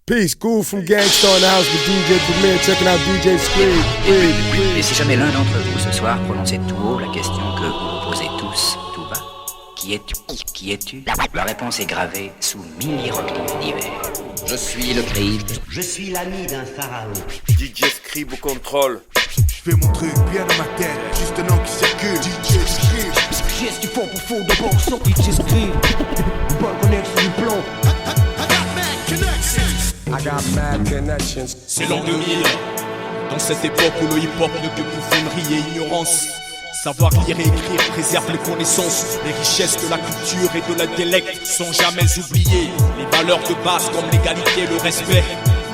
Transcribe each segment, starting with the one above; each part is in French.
Peace, Ghoul from Gangsta in the house with DJ Premier, checking out DJ Scream. Et si jamais l'un d'entre vous ce soir prononçait tout haut la question que vous vous posez tous, tout bas, qui es-tu? Qui es-tu? La réponse est gravée sous 1000 hiéroglyphes divers. Je suis le Scribe. Je suis l'ami d'un pharaon. DJ Scribe au contrôle. Je fais mon truc bien dans ma tête, juste un nom qui circule. DJ Scribe. Qu'est-ce qu'il faut pour faux de bon son? DJ Scribe. Bonne connexion du plomb. I got mad connections. C'est l'an 2000, dans cette époque où le hip-hop ne que bouffonnerie et ignorance. Savoir lire et écrire préserve les connaissances. Les richesses de la culture et de l'intellect sont jamais oubliées. Les valeurs de base comme l'égalité et le respect.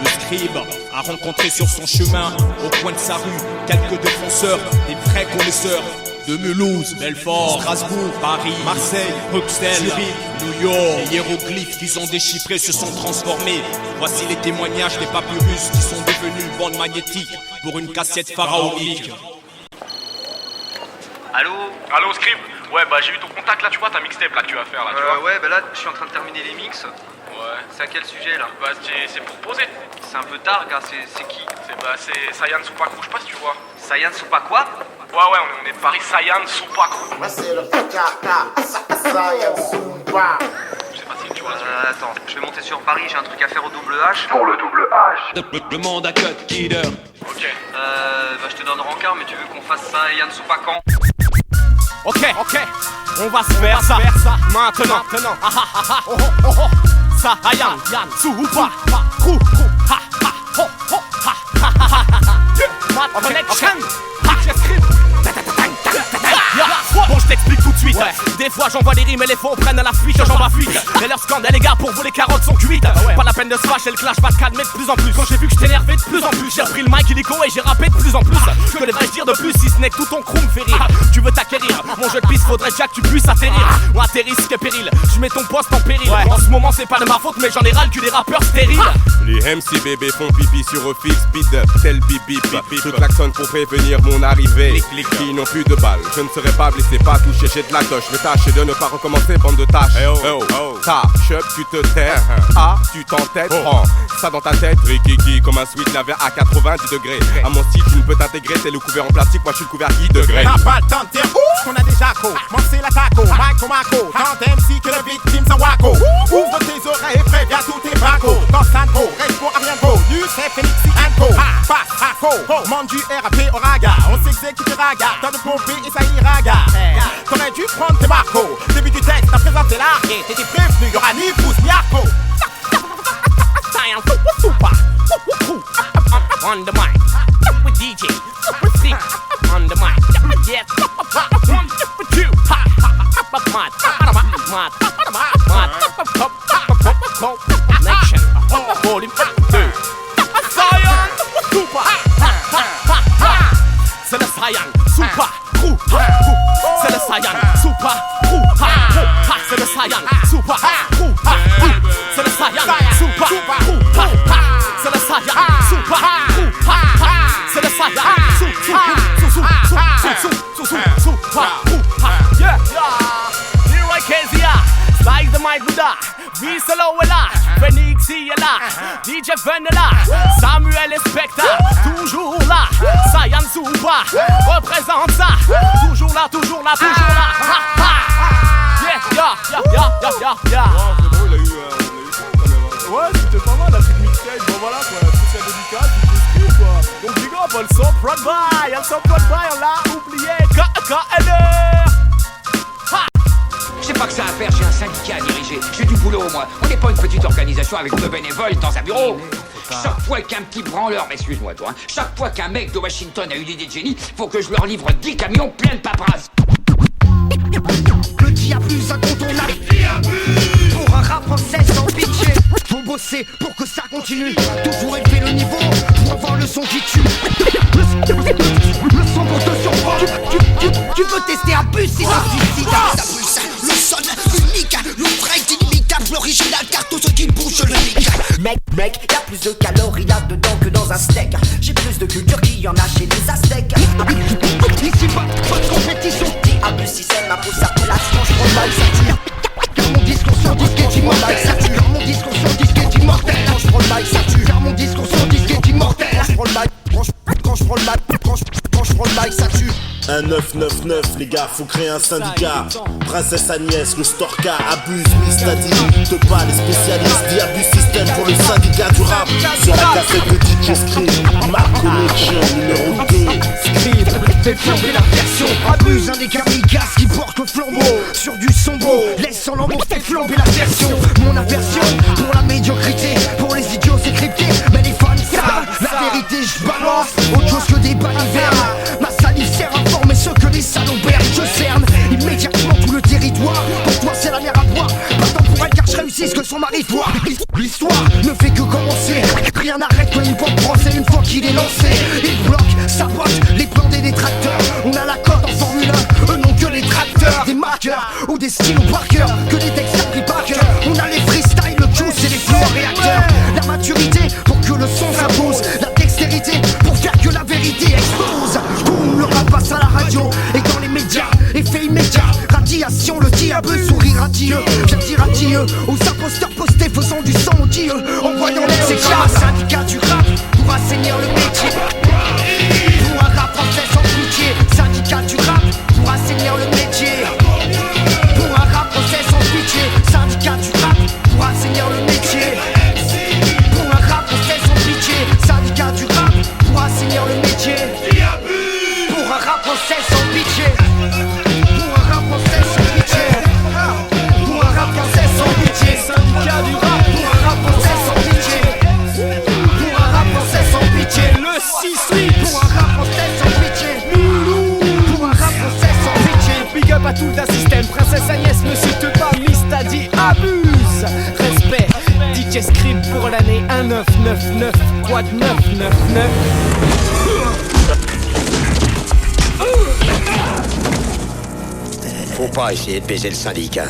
Le Scribe a rencontré sur son chemin, au coin de sa rue, quelques défenseurs, des vrais connaisseurs. De Mulhouse, Belfort, Strasbourg, Paris, Marseille, Bruxelles, Zurich, New York. Les hiéroglyphes qu'ils ont déchiffrés se sont transformés. Voici les témoignages des papyrus qui sont devenus une bande magnétique pour une cassette pharaonique. Allô Scribe. Ouais bah j'ai eu ton contact là, tu vois ta mixtape là que tu vas faire là, tu vois. Ouais bah là je suis en train de terminer les mix. Ouais. C'est à quel sujet là? Bah c'est pour poser. C'est un peu tard gars, c'est qui? C'est Sayan Soupaku, je sais pas si tu vois. Sayan Soupa quoi? Ouais on est de Paris, Sayan Soupaku. Je sais pas si tu vois. Attends, je vais monter sur Paris, j'ai un truc à faire au double H. Pour le double H. Le monde à cut leader. Ok. Bah je te donne rencard mais tu veux qu'on fasse Sayan Soupa quand? Ok, on va se faire ça maintenant. Sayan Soupa Crew. Ma connection. Bon, je t'explique tout de suite. Des fois j'envoie les rimes et les faux prennent à la fuite, j'en bats fuite. Et leurs scandales, les gars, pour vous les carottes sont cuites. Pas la peine de se fâcher, le clash va se calmer de plus en plus. Quand j'ai vu que je t'énervais de plus en plus, j'ai repris le mic illico et j'ai rappé de plus en plus. Que devrais-je dire de plus si ce n'est que tout ton crew me fait rire? Tu veux t'acquérir, mon jeu de piste, faudrait déjà que tu puisses atterrir. Ou atterrir, risque et péril, je mets ton poste en péril. En ce moment c'est pas de ma faute mais j'en ai ras le cul des rappeurs stériles. Les MC bébés font pipi sur eux fixe, speed tel bip bip. Je klaxonne pour prévenir mon arrivée. Qui n'ont plus de balles, je ne serai pas blessé, pas touché, j'ai de la toche. Mais tâche de ne pas recommencer, bande de tâches. Tâche, tu te tais. Tu t'entêtes, prends ça dans ta tête. Rikiki, comme un sweat lavé à 90 degrés. À mon style, tu ne peux t'intégrer, c'est le couvert en plastique, moi je suis le couvert 10 degrés. T'as pas le temps de dire qu'on a déjà co. Moi c'est la taco, Mako. Tant MC que le victime sans wako. Ouvre tes oreilles et préviens tous tes bracos. Dans Sanko, réponds à rien de beau. Du c'est Félix Anko. Passe à co, monde du RAP au raga. On s'exécute raga, t'as de pompé et ça iraga. T'aurais dû prendre tes marcos. Début du texte, t'as présenté l'arrêt. T'étais prévenu, y'aura ni pouce ni arco. Super on the mic with DJ Scribe on the mic. Yes, connection volume 2. Sayan Soupa. C'est le Sayan Soupa Crew. C'est le Sayan Soupa Crew. C'est le Sayan Soupa Crew. C'est le Sayan Soupa Crew. C'est le Sayan Soupa Crew. C'est le Sayan Soupa Crew. Yeah, Leroy Kezia, Spike the Mike Buddha, Visalo est là, Phoenix est là, DJ Ven est là, Samuel et Specta, toujours là, Sayan Soupa, représente ça, toujours là. Yeah. Ouais, c'était pas mal la petite mixtape. Bon voilà quoi, la spéciale dédicace, du Scribe quoi. Donc big up, on le son prod by, on l'a oublié. KLR. J'ai pas que ça à faire, j'ai un syndicat à diriger. J'ai du boulot moi. On n'est pas une petite organisation avec 2 bénévoles dans un bureau. Chaque fois qu'un petit branleur, mais excuse-moi toi, chaque fois qu'un mec de Washington a une idée de génie, faut que je leur livre 10 camions pleins de paperasse. Le diable incontournable. Pour un rap français sans pitié. Faut bosser pour que ça continue. Toujours élever le niveau pour avoir le son qui tue. Le son pour te surprendre. Tu peux tester un bus si c'est suicide. Le son unique, le break inimitable, l'original car tous ceux qui bougent le nick. Mec, y'a plus de calories là-dedans que dans un steak. J'ai plus de culture qu'il y en a chez les Aztèques. Ici pas de compétition. Diable si c'est ma peau circulation, je prends mal, ça tire. Mon discours sur disque est immortel. Mon discours sur disque est immortel. Je prends le mic, ça car mon discours sur disque est immortel. Quand je prends le mic, ça tue. Un 999, les gars, faut créer un syndicat. Princesse Agnès, le Storka, Abuse, Mistadi, te pas les spécialistes, Diabus System pour le syndicat du rap. Sur la cassette de DJ Scrib, ma connexion numéro 2. Scrib, fais flamber la version. Abuse, un des kamikazes qui porte le flambeau. Sur du sombre, laisse en lambeau, fais flamber la version. Mon aversion pour la médiocrité, pour les idiots c'est crypté. Mais les fans savent, la vérité je balance. Autre chose que des balivernes. Ma salive sert à former ceux que les salopards je cerne immédiatement tout le territoire. Pour toi c'est la mer à boire. Pas tant pour elle car je réussis ce que son mari voit. L'histoire ne fait que commencer. Rien n'arrête quand il hip-hop français une fois qu'il est lancé. Il bloque, sabote les plans des détracteurs. On a la cote en Formule 1, eux n'ont que les tracteurs. Des marqueurs ou des stylos par cœur, que des textes appris par cœur. On a les freestyles, le juice et les flows réacteurs. La maturité pour que le son s'impose. La dextérité pour faire que la vérité explose. Boum, le rap passe à la radio et dans les médias. Effet immédiat, radiation, le diable sourire radieux. Viens dire adieu aux imposteurs postés faisant du sang odieux. En voyant l'air, c'est comme un syndicat du rap pour assainir le métier. Pour un rap français sans pitié, syndicat du rap pour assainir le métier. Pour un rap français sans pitié, syndicat du rap pour assainir le métier. Pour un rap français sans pitié, syndicat du rap pour assainir le métier. Pour un rap français sans pitié. Pour un rap français sans pitié. Pour un rap français sans pitié. Syndicat du rap. Pour un rap français sans pitié. Pour un rap français sans pitié. Le 6-8. Pour un rap français sans pitié. Pour un rap français sans pitié. Big up à tout un système. Princesse Agnès ne cite pas Mistadi, abuse. Respect. DJ Scrib pour l'année 1999. Quad 999. Faut pas essayer de baiser le syndicat.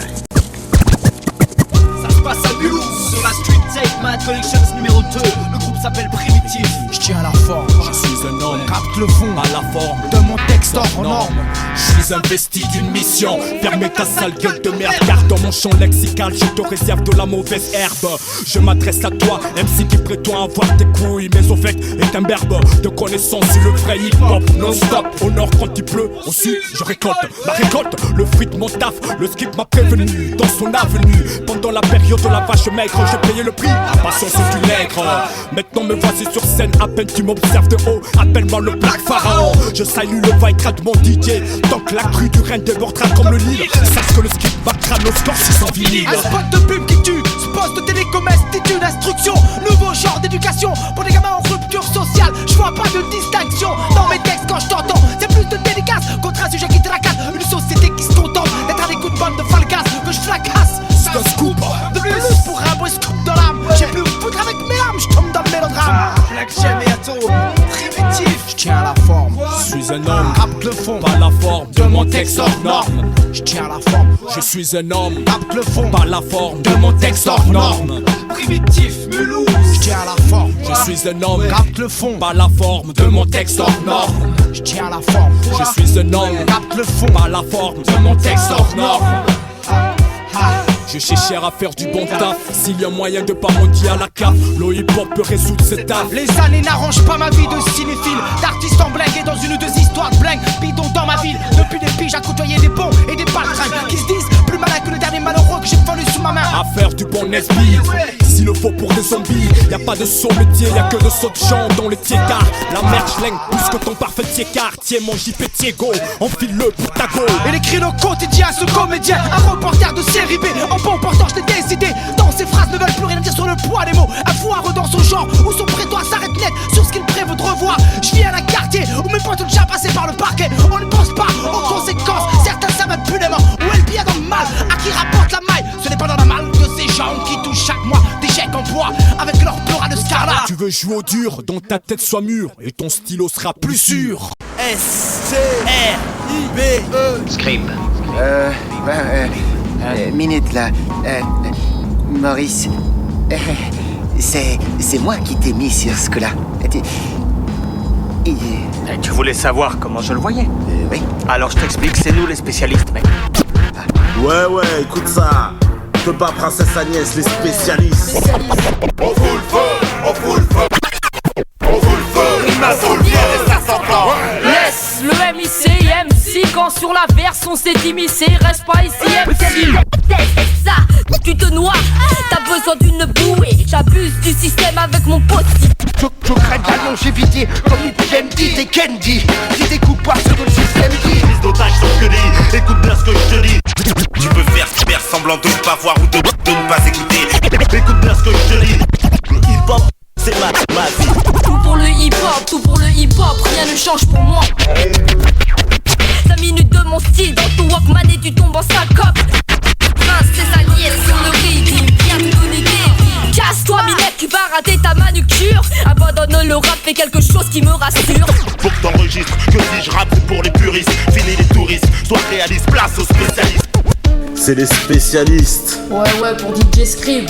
Ça se passe à Mulhouse sur la Street Tape Mad Collections numéro 2. Le groupe s'appelle Primitif. Je tiens à la forme, je suis un homme. Capte le fond, à la forme de mon texte hors norme. Je suis investi d'une mission. Fermez ta sale gueule de merde, car dans mon champ lexical, je te réserve de la mauvaise herbe. Je m'adresse à toi, MC qui prétend avoir des couilles, mais au fait est un berbe de connaissances sur le vrai hip-hop non-stop. Au nord quand il pleut, aussi je récolte ma récolte, le fruit de mon taf. Le skip m'a prévenu dans son avenue. Pendant la période de la vache maigre, j'ai payé le prix. La patience du nègre. Maintenant me voici sur scène, à peine tu m'observes de haut. Appelle-moi le Black Pharaon. Je salue le Vaincra de mon DJ. Tant que la crue du Rhin débordera comme le Nil, sache que le skip battra nos scores 600 vinyles. Un spot de pub qui tue, ce poste de télécommerce titule d'instruction. Nouveau genre d'éducation pour les gamins en rupture sociale. Je vois pas de distinction dans mes textes quand je t'entends. C'est plus de dédicace contre un sujet qui tracasse. Une société qui se contente d'être un écoute de bande de falcasse que je fracasse. C'est un scoop de plus pour un boy scoop dans l'âme. J'ai plus où foutre avec mes larmes, je tombe dans le mélodrame. Black Jam et Ato, primitif. Je tiens à la forme, je suis un homme. Capte le fond, pas la forme de mon texte hors norme. Je tiens à la forme, je suis un homme. Capte le fond, pas la forme de mon texte hors norme. Primitif, Mulhouse. Je tiens à la forme, je suis un homme. Capte le fond, pas la forme de mon texte hors norme. Je tiens à la forme, je suis un homme. Capte le fond, pas la forme de mon texte hors norme. Je cherche à faire du bon taf. S'il y a moyen de pas mentir à la cave, le hip-hop peut résoudre cette taf. Les années n'arrangent pas ma vie de cinéphile, d'artiste en blingue et dans une ou deux histoires de blingue. Bidon dans ma ville, depuis des piges à côtoyer des bons et des baltringues qui se disent plus malin que le dernier malheureux que j'ai fallu sous ma main. À faire du bon Nesby, s'il le faut pour des zombies. Y'a pas de saut métier, y'a que de saut de gens dans les tiécards. La merde schlingue plus que ton parfait tiécard. Tiens mon JP Tiego, enfile-le pour ta go. Elle écrit le quotidien, ce comédien, un reporter de série B. Bon portant, je t'ai décidé. Dans ces phrases ne veulent plus rien dire sur le poids des mots. Un foireux dans son genre, où son prétoire s'arrête net sur ce qu'il prévaut de revoir. Je vis à un quartier où mes potes ont déjà passé par le parquet. On ne pense pas aux conséquences, certains savent impunément où est le bien dans le mal, à qui rapporte la maille. Ce n'est pas dans la malle de ces gens qui touchent chaque mois des chèques en bois avec leur pleura de scarlat. Tu veux jouer au dur, dont ta tête soit mûre et ton stylo sera plus sûr. S-C-R-I-B-E Scrib. Minute là. Maurice. C'est moi qui t'ai mis sur ce coup-là. Tu voulais savoir comment je le voyais? Oui. Alors je t'explique, c'est nous les spécialistes, mec. Ouais, écoute ça. Te pas Princesse Agnès, les spécialistes. On fout le feu sur la verse, on s'est immiscé, reste pas ici MC. Ça, tu te noies, t'as besoin d'une bouée. J'abuse du système avec mon pote. Je crème la longévité comme une PMD, des Candy qui découpe pas ce que le système dit. Prise d'otage sans que dit, écoute bien ce que je te dis. Tu peux faire semblant de ne pas voir ou de ne pas écouter. Écoute bien ce que je te dis. Le hip-hop, c'est ma vie. Tout pour le hip-hop, tout pour le hip-hop, rien ne change pour moi. 5 minutes de mon style dans ton Walkman et tu tombes en syncope. Prince, c'est sa liesse sur le rythme, viens te donner des. Casse-toi Minette, tu vas rater ta manucure. Abandonne le rap, fais quelque chose qui me rassure. Faut que t'enregistres, que dis-je, rap pour les puristes. Fini les touristes, sois réaliste, place aux spécialistes. C'est les spécialistes. Ouais, pour DJ Scribe.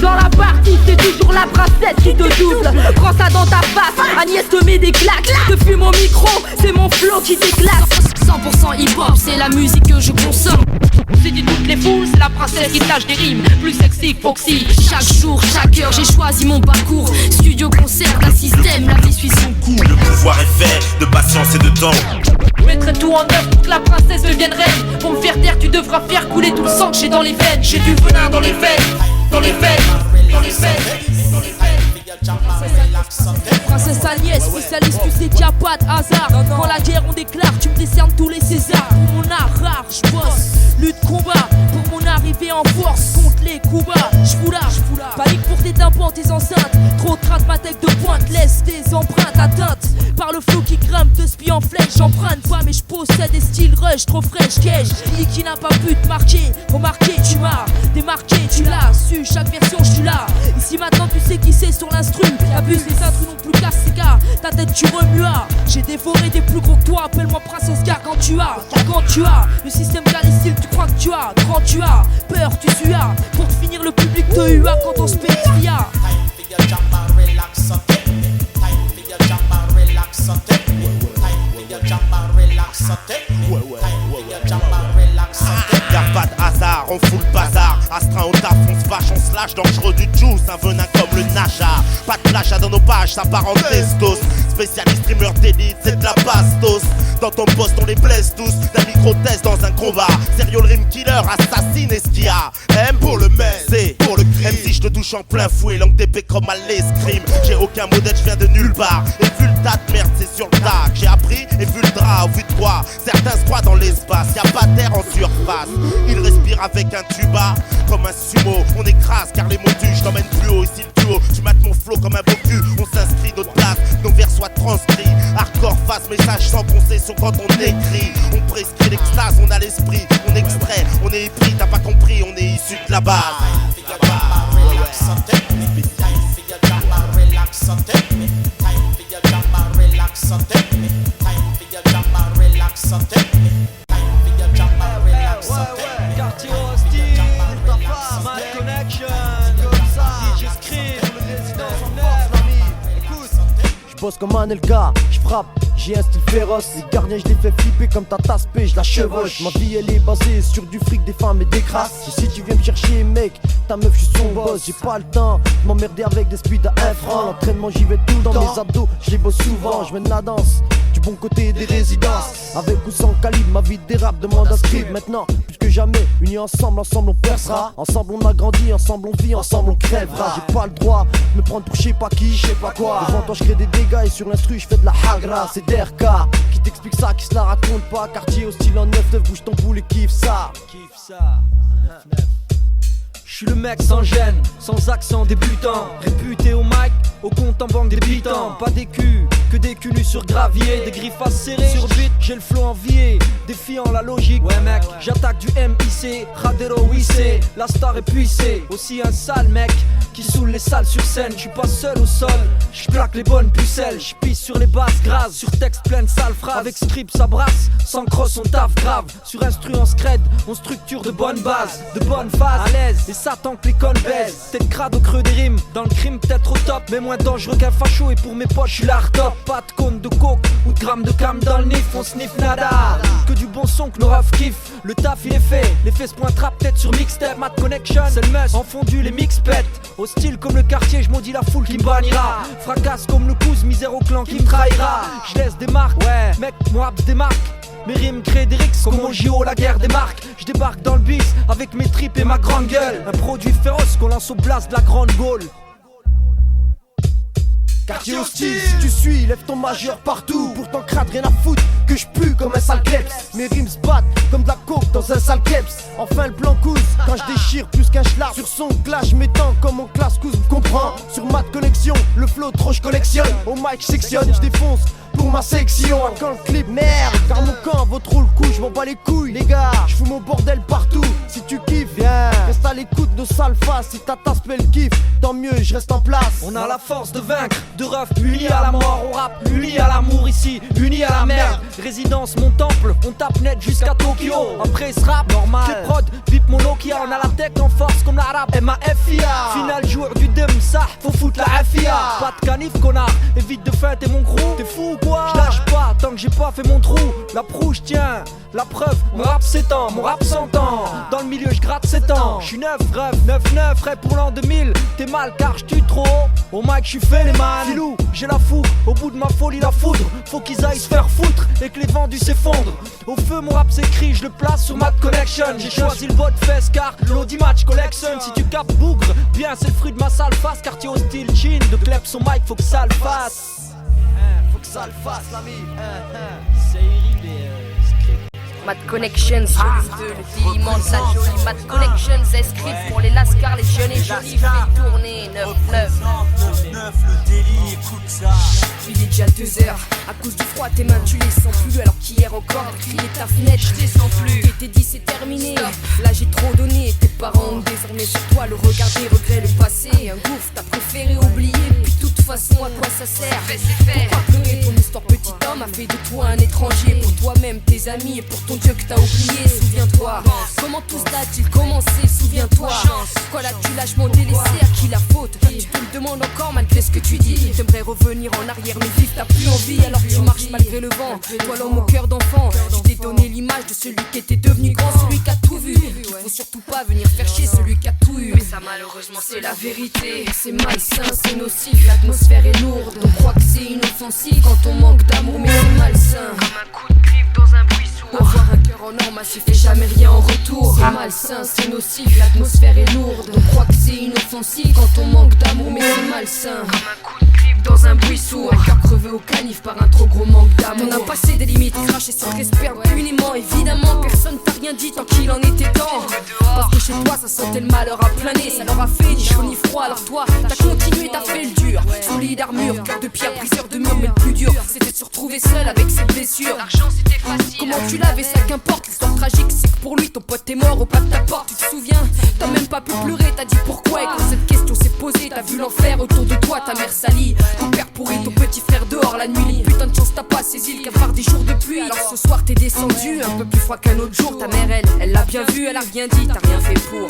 Dans la partie, c'est toujours la princesse qui te double. Prends ça dans ta face, Agnès te met des claques. Te fume au micro, c'est mon flow qui t'éclate. 100% hip-hop, c'est la musique que je consomme. C'est dit toutes les foules, c'est la princesse qui tâche des rimes plus sexy que Foxy. Chaque jour, chaque heure, j'ai choisi mon parcours. Studio, concert, d'un système, la vie suit son cours. Le pouvoir est fait de patience et de temps. Je mettrai tout en œuvre pour que la princesse devienne reine. Pour me faire taire, tu devras faire couler tout le sang que j'ai dans les veines. J'ai du venin dans les veines, dans les veines, dans les veines, dans les veines. Princesse Agnès, spécialiste, tu sais qu'il n'y a pas de hasard. Quand la guerre on déclare, tu me décernes tous les Césars. Pour mon art rare, je bosse, lutte combat. Pour mon arrivée en force, contre les coups bas. J'fous là, panique pour tes tympans, tes enceintes. Trop de traces, ma tête de pointe, laisse tes empreintes atteintes. Par le flot qui grimpe, de spi en flèche, j'emprunte pas mais je possède des styles rush, trop fraîche, gage. Dis qui n'a pas pu te marquer, remarquer, tu m'as démarqué, tu l'as su, chaque version je suis là. Ici maintenant tu sais qui c'est sur l'instru, abuse les intrus non plus casse ces gars, ta tête tu remuas. J'ai dévoré des plus gros que toi, appelle-moi Prince Oscar quand tu as le système calistyle, tu crois que tu as, quand tu as peur, tu suis là. Pour finir le public te hua quand on se pétria. Y'a pas de hasard, on fout le bazar. Astreint au taf, on se vache, on se lâche. Dangereux du juice, un venin comme le naja. Pas de plagiat dans nos pages, ça part en testos. Spécialiste streamer d'élite, c'est de la bastos. Dans ton poste, on les blesse tous. D'un micro-test dans un combat. Sérieux, le rime killer, assassine, est-ce qu'il y a M pour le mess, C pour le crime. Si je te touche en plein fouet, langue d'épée comme à l'escrime. J'ai aucun modèle, je viens de nulle part. Et vu le tas de merde, c'est sur le tas. J'ai appris et vu le drap, au vu de quoi certains se croient dans l'espace. Y'a pas d'air en surface. Il respire avec un tuba. Comme un sumo, on écrase car les mots tuent. Je t'emmène plus haut, ici le duo. Tu mates mon flow comme un beau cul. On s'inscrit d'autres places, nos vers soient transcrits. Hardcore face, message sans concession quand on écrit. On prescrit l'extase, on a l'esprit. On extrait, on est épris, t'as pas compris, on est issu de la base. Bosse comme un Elga, j'frappe, j'ai un style féroce. Les gardiens je les fais flipper comme ta tasse P, je la chevauche. Ma vie elle est basée sur du fric, des femmes et des crasses. Et si tu viens me chercher mec, ta meuf je suis son boss. J'ai pas le temps de m'emmerder avec des speeds à 1 franc. L'entraînement j'y vais tout dans mes abdos, je les bosse souvent. Je mène la danse du bon côté des résidences. Avec ou sans calibre, ma vie dérape, demande à scribe. Maintenant, plus que jamais, unis ensemble, ensemble on percera. Ensemble on a grandi, ensemble on vit, ensemble on crèvera. J'ai pas le droit de me prendre pour je sais pas qui, je sais pas quoi. Devant toi je crée des dégâts et sur l'instru je fais de la hagra. C'est DRK qui t'explique ça, qui se la raconte pas. Quartier au style en 9-9, bouge ton boule et kiffe ça. Je suis le mec sans gêne, sans accent débutant. Réputé au mic, au compte en banque débitant. Pas des culs, que des culs nus sur gravier. Des griffes serrées sur beat, j'ai le flow envié. Défiant la logique, ouais mec, j'attaque du MIC. Radero Wissé, la star est puissée. Aussi un sale mec, qui saoule les salles sur scène. J'suis pas seul au sol, j'plaque les bonnes pucelles. J'pisse sur les basses grasses, sur texte plein de sales phrases. Avec script ça brasse, sans cross on taffe grave. Sur instru on scred, on structure de bonnes bases. De bonnes phases, à l'aise, et ça tant que les connes baisent. Tête crade au creux des rimes, dans le crime peut-être au top. top, mais moins dangereux qu'un facho. Et pour mes potes, je suis l'art top. Pas de cône de coke ou de grammes de cam dans le nif. On sniff nada, que du bon son que nos refs kiffent. Le taf il est fait, les fesses point trap tête sur mixtape. Mad Connection, c'est le must, en fondu les mix pètent. Hostile comme le quartier, je maudis la foule qui me bannira. Fracasse comme le cousin, misère au clan qui me trahira. Je laisse des marques, ouais, mec, moi rap des marques. Mes rimes créent des rixes comme mon JO, la guerre des marques. Je débarque dans le bis avec mes tripes et ma grande gueule. Un produit féroce qu'on lance au blast de la grande Gaule. Quartier hostile, si tu suis, lève ton majeur partout. Pour ton crade, rien à foutre, que je pue comme un sale kleps. Mes rimes se battent comme de la coke dans un sale kleps. Enfin le plan couse, quand je déchire plus qu'un schlarp. Sur son clash, m'étends comme mon classe couse, vous comprends. Sur Mad Connection, le flow trop je collectionne. Au mic je sectionne, je défonce pour ma section. À quand le clip, merde, car mon camp vaut trop le coup. Je m'en bats les couilles, les gars, je fous mon bordel partout. Si tu kiffes, viens, reste à l'écoute de sale face. Si ta tasse fait le kiff, tant mieux, je reste en place. On a la force de vaincre, de ref, unis à la mort. On rappe, unis à l'amour ici, unis à la merde. Résidence, mon temple, on tape net jusqu'à Tokyo. Après ce rap, normal, les prod, bip mon Nokia. On a la tech en force comme l'arabe, MAFIA. Final joueur du dem, ça, faut foutre la FIA. Pas de canif, connard, évite de fêter mon crew. T'es fou ou quoi? J'lâche pas, tant que j'ai pas fait mon trou. La proue, j'tiens, la preuve, mon rap s'étend, mon rap s'entend. Dans le milieu, j'gratte 7 ans. J'suis neuf, rêve, 9-9, frais pour l'an 2000. T'es mal car j'tue trop. Au mic, j'suis fait les man. Filou, j'ai la fougue, au bout de ma folie, la foudre. Faut qu'ils aillent se faire foutre et que les vendus s'effondrent. Au feu, mon rap s'écrit, je le place sur Mad Connection. J'ai choisi le vote fesse car l'Audi Match Collection. Si tu capes bougre, bien c'est le fruit de ma sale face. Quartier hostile, chin, de klep son mic, faut que ça le fasse. Faut que ça le fasse, l'ami. C'est irrité, Mad Connection sur le 2, le immense, la jolie Mad Connection, c'est script pour les lascars, les jeunes et jolis. Fais tourner 9-9. Le délit, écoute ça. Il est déjà 2h, à cause du froid tes mains tu les sens plus. Alors qu'hier encore t'as crié ta fenêtre, je les sens plus. T'es dit c'est terminé, là j'ai trop donné. Tes parents ont désormais sur toi le regarder, regret le passé. Un gouffre t'as préféré oublier, puis de toute façon à quoi ça sert? Pourquoi pleurer? Ton histoire petit homme a fait de toi un étranger. Pour toi-même, tes amis et pour ton Dieu que t'as oublié. Souviens-toi, comment tout cela a-t-il commencé? Souviens-toi, pourquoi l'as-tu lâchement délaissé? À qui la faute? Tu te le demandes encore malgré ce que tu dis. T'aimerais revenir en arrière mais vivre t'as plus envie. Alors tu marches malgré le vent, toi l'homme au cœur d'enfant. Tu t'es donné l'image de celui qui était devenu grand, celui qui a tout vu. Il faut surtout pas venir faire chier celui qui a tout eu. Mais ça malheureusement c'est la vérité. C'est malsain, c'est nocif, l'atmosphère est lourde. On croit que c'est inoffensif quand on manque d'amour, mais c'est malsain. Comme un coup de griffe dans un bruit sourd. Avoir un cœur en or massif et jamais rien en retour. C'est malsain, c'est nocif, l'atmosphère est lourde. On croit que c'est inoffensif quand on manque d'amour, mais c'est malsain. Comme un coup de griffe dans un bruit sourd, un cœur crevé au canif par un trop gros manque d'amour. On a passé des limites, craché sur le respect impunément. Évidemment, personne t'a rien dit tant qu'il en était temps. Parce que chez toi, ça sentait le malheur à plein nez. Ça leur a fait ni chaud ni froid. Alors toi, t'as continué, t'as fait le dur. Solide d'armure, cœur de pierre, briseur de mur. Mais le plus dur, c'était de se retrouver seul avec ses blessures. L'argent, c'était facile. Comment tu l'avais, ça qu'importe. L'histoire tragique, c'est que pour lui, ton pote est mort au pas de ta porte. Tu te souviens, t'as même pas pu pleurer. T'as dit pourquoi. Et quand cette question s'est posée, t'as vu l'enfer autour de toi. Ta mère salie, ton père pourri, ton petit frère dehors la nuit. Putain de chance, t'as pas saisi le cafard des jours de pluie. Alors ce soir, t'es descendu, un peu plus froid qu'un autre jour. Ta mère, elle l'a bien vu, elle a rien dit. T'as rien fait pour.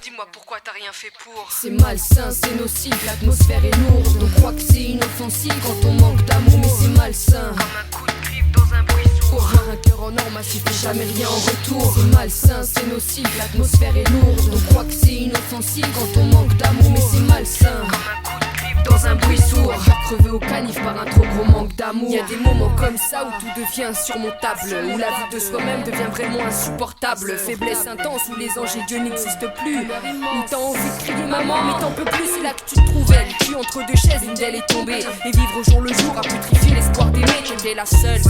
Dis-moi pourquoi t'as rien fait pour. C'est malsain, c'est nocif, l'atmosphère est lourde. On croit que c'est inoffensif quand on manque d'amour, mais c'est malsain. Comme un coup de griffe dans un bruit sourd. Avoir un cœur en or massif et jamais rien en retour. C'est malsain, c'est nocif, l'atmosphère est lourde. On croit que c'est inoffensif quand on manque d'amour, mais c'est malsain. Comme un coup de griffe dans un bruit sourd, un cœur crevé au canif par un trop gros manque d'amour. Y a des moments comme ça où tout devient insurmontable, où la vie de soi-même devient vraiment insupportable. Faiblesse intense où les anges et Dieu n'existent plus, où t'as envie de crier maman mais t'en peux plus. C'est là que tu te trouvais, le cul entre deux chaises, une d'elles est tombée. Et vivre au jour le jour a putrifié l'espoir d'aimer. T'étais la seule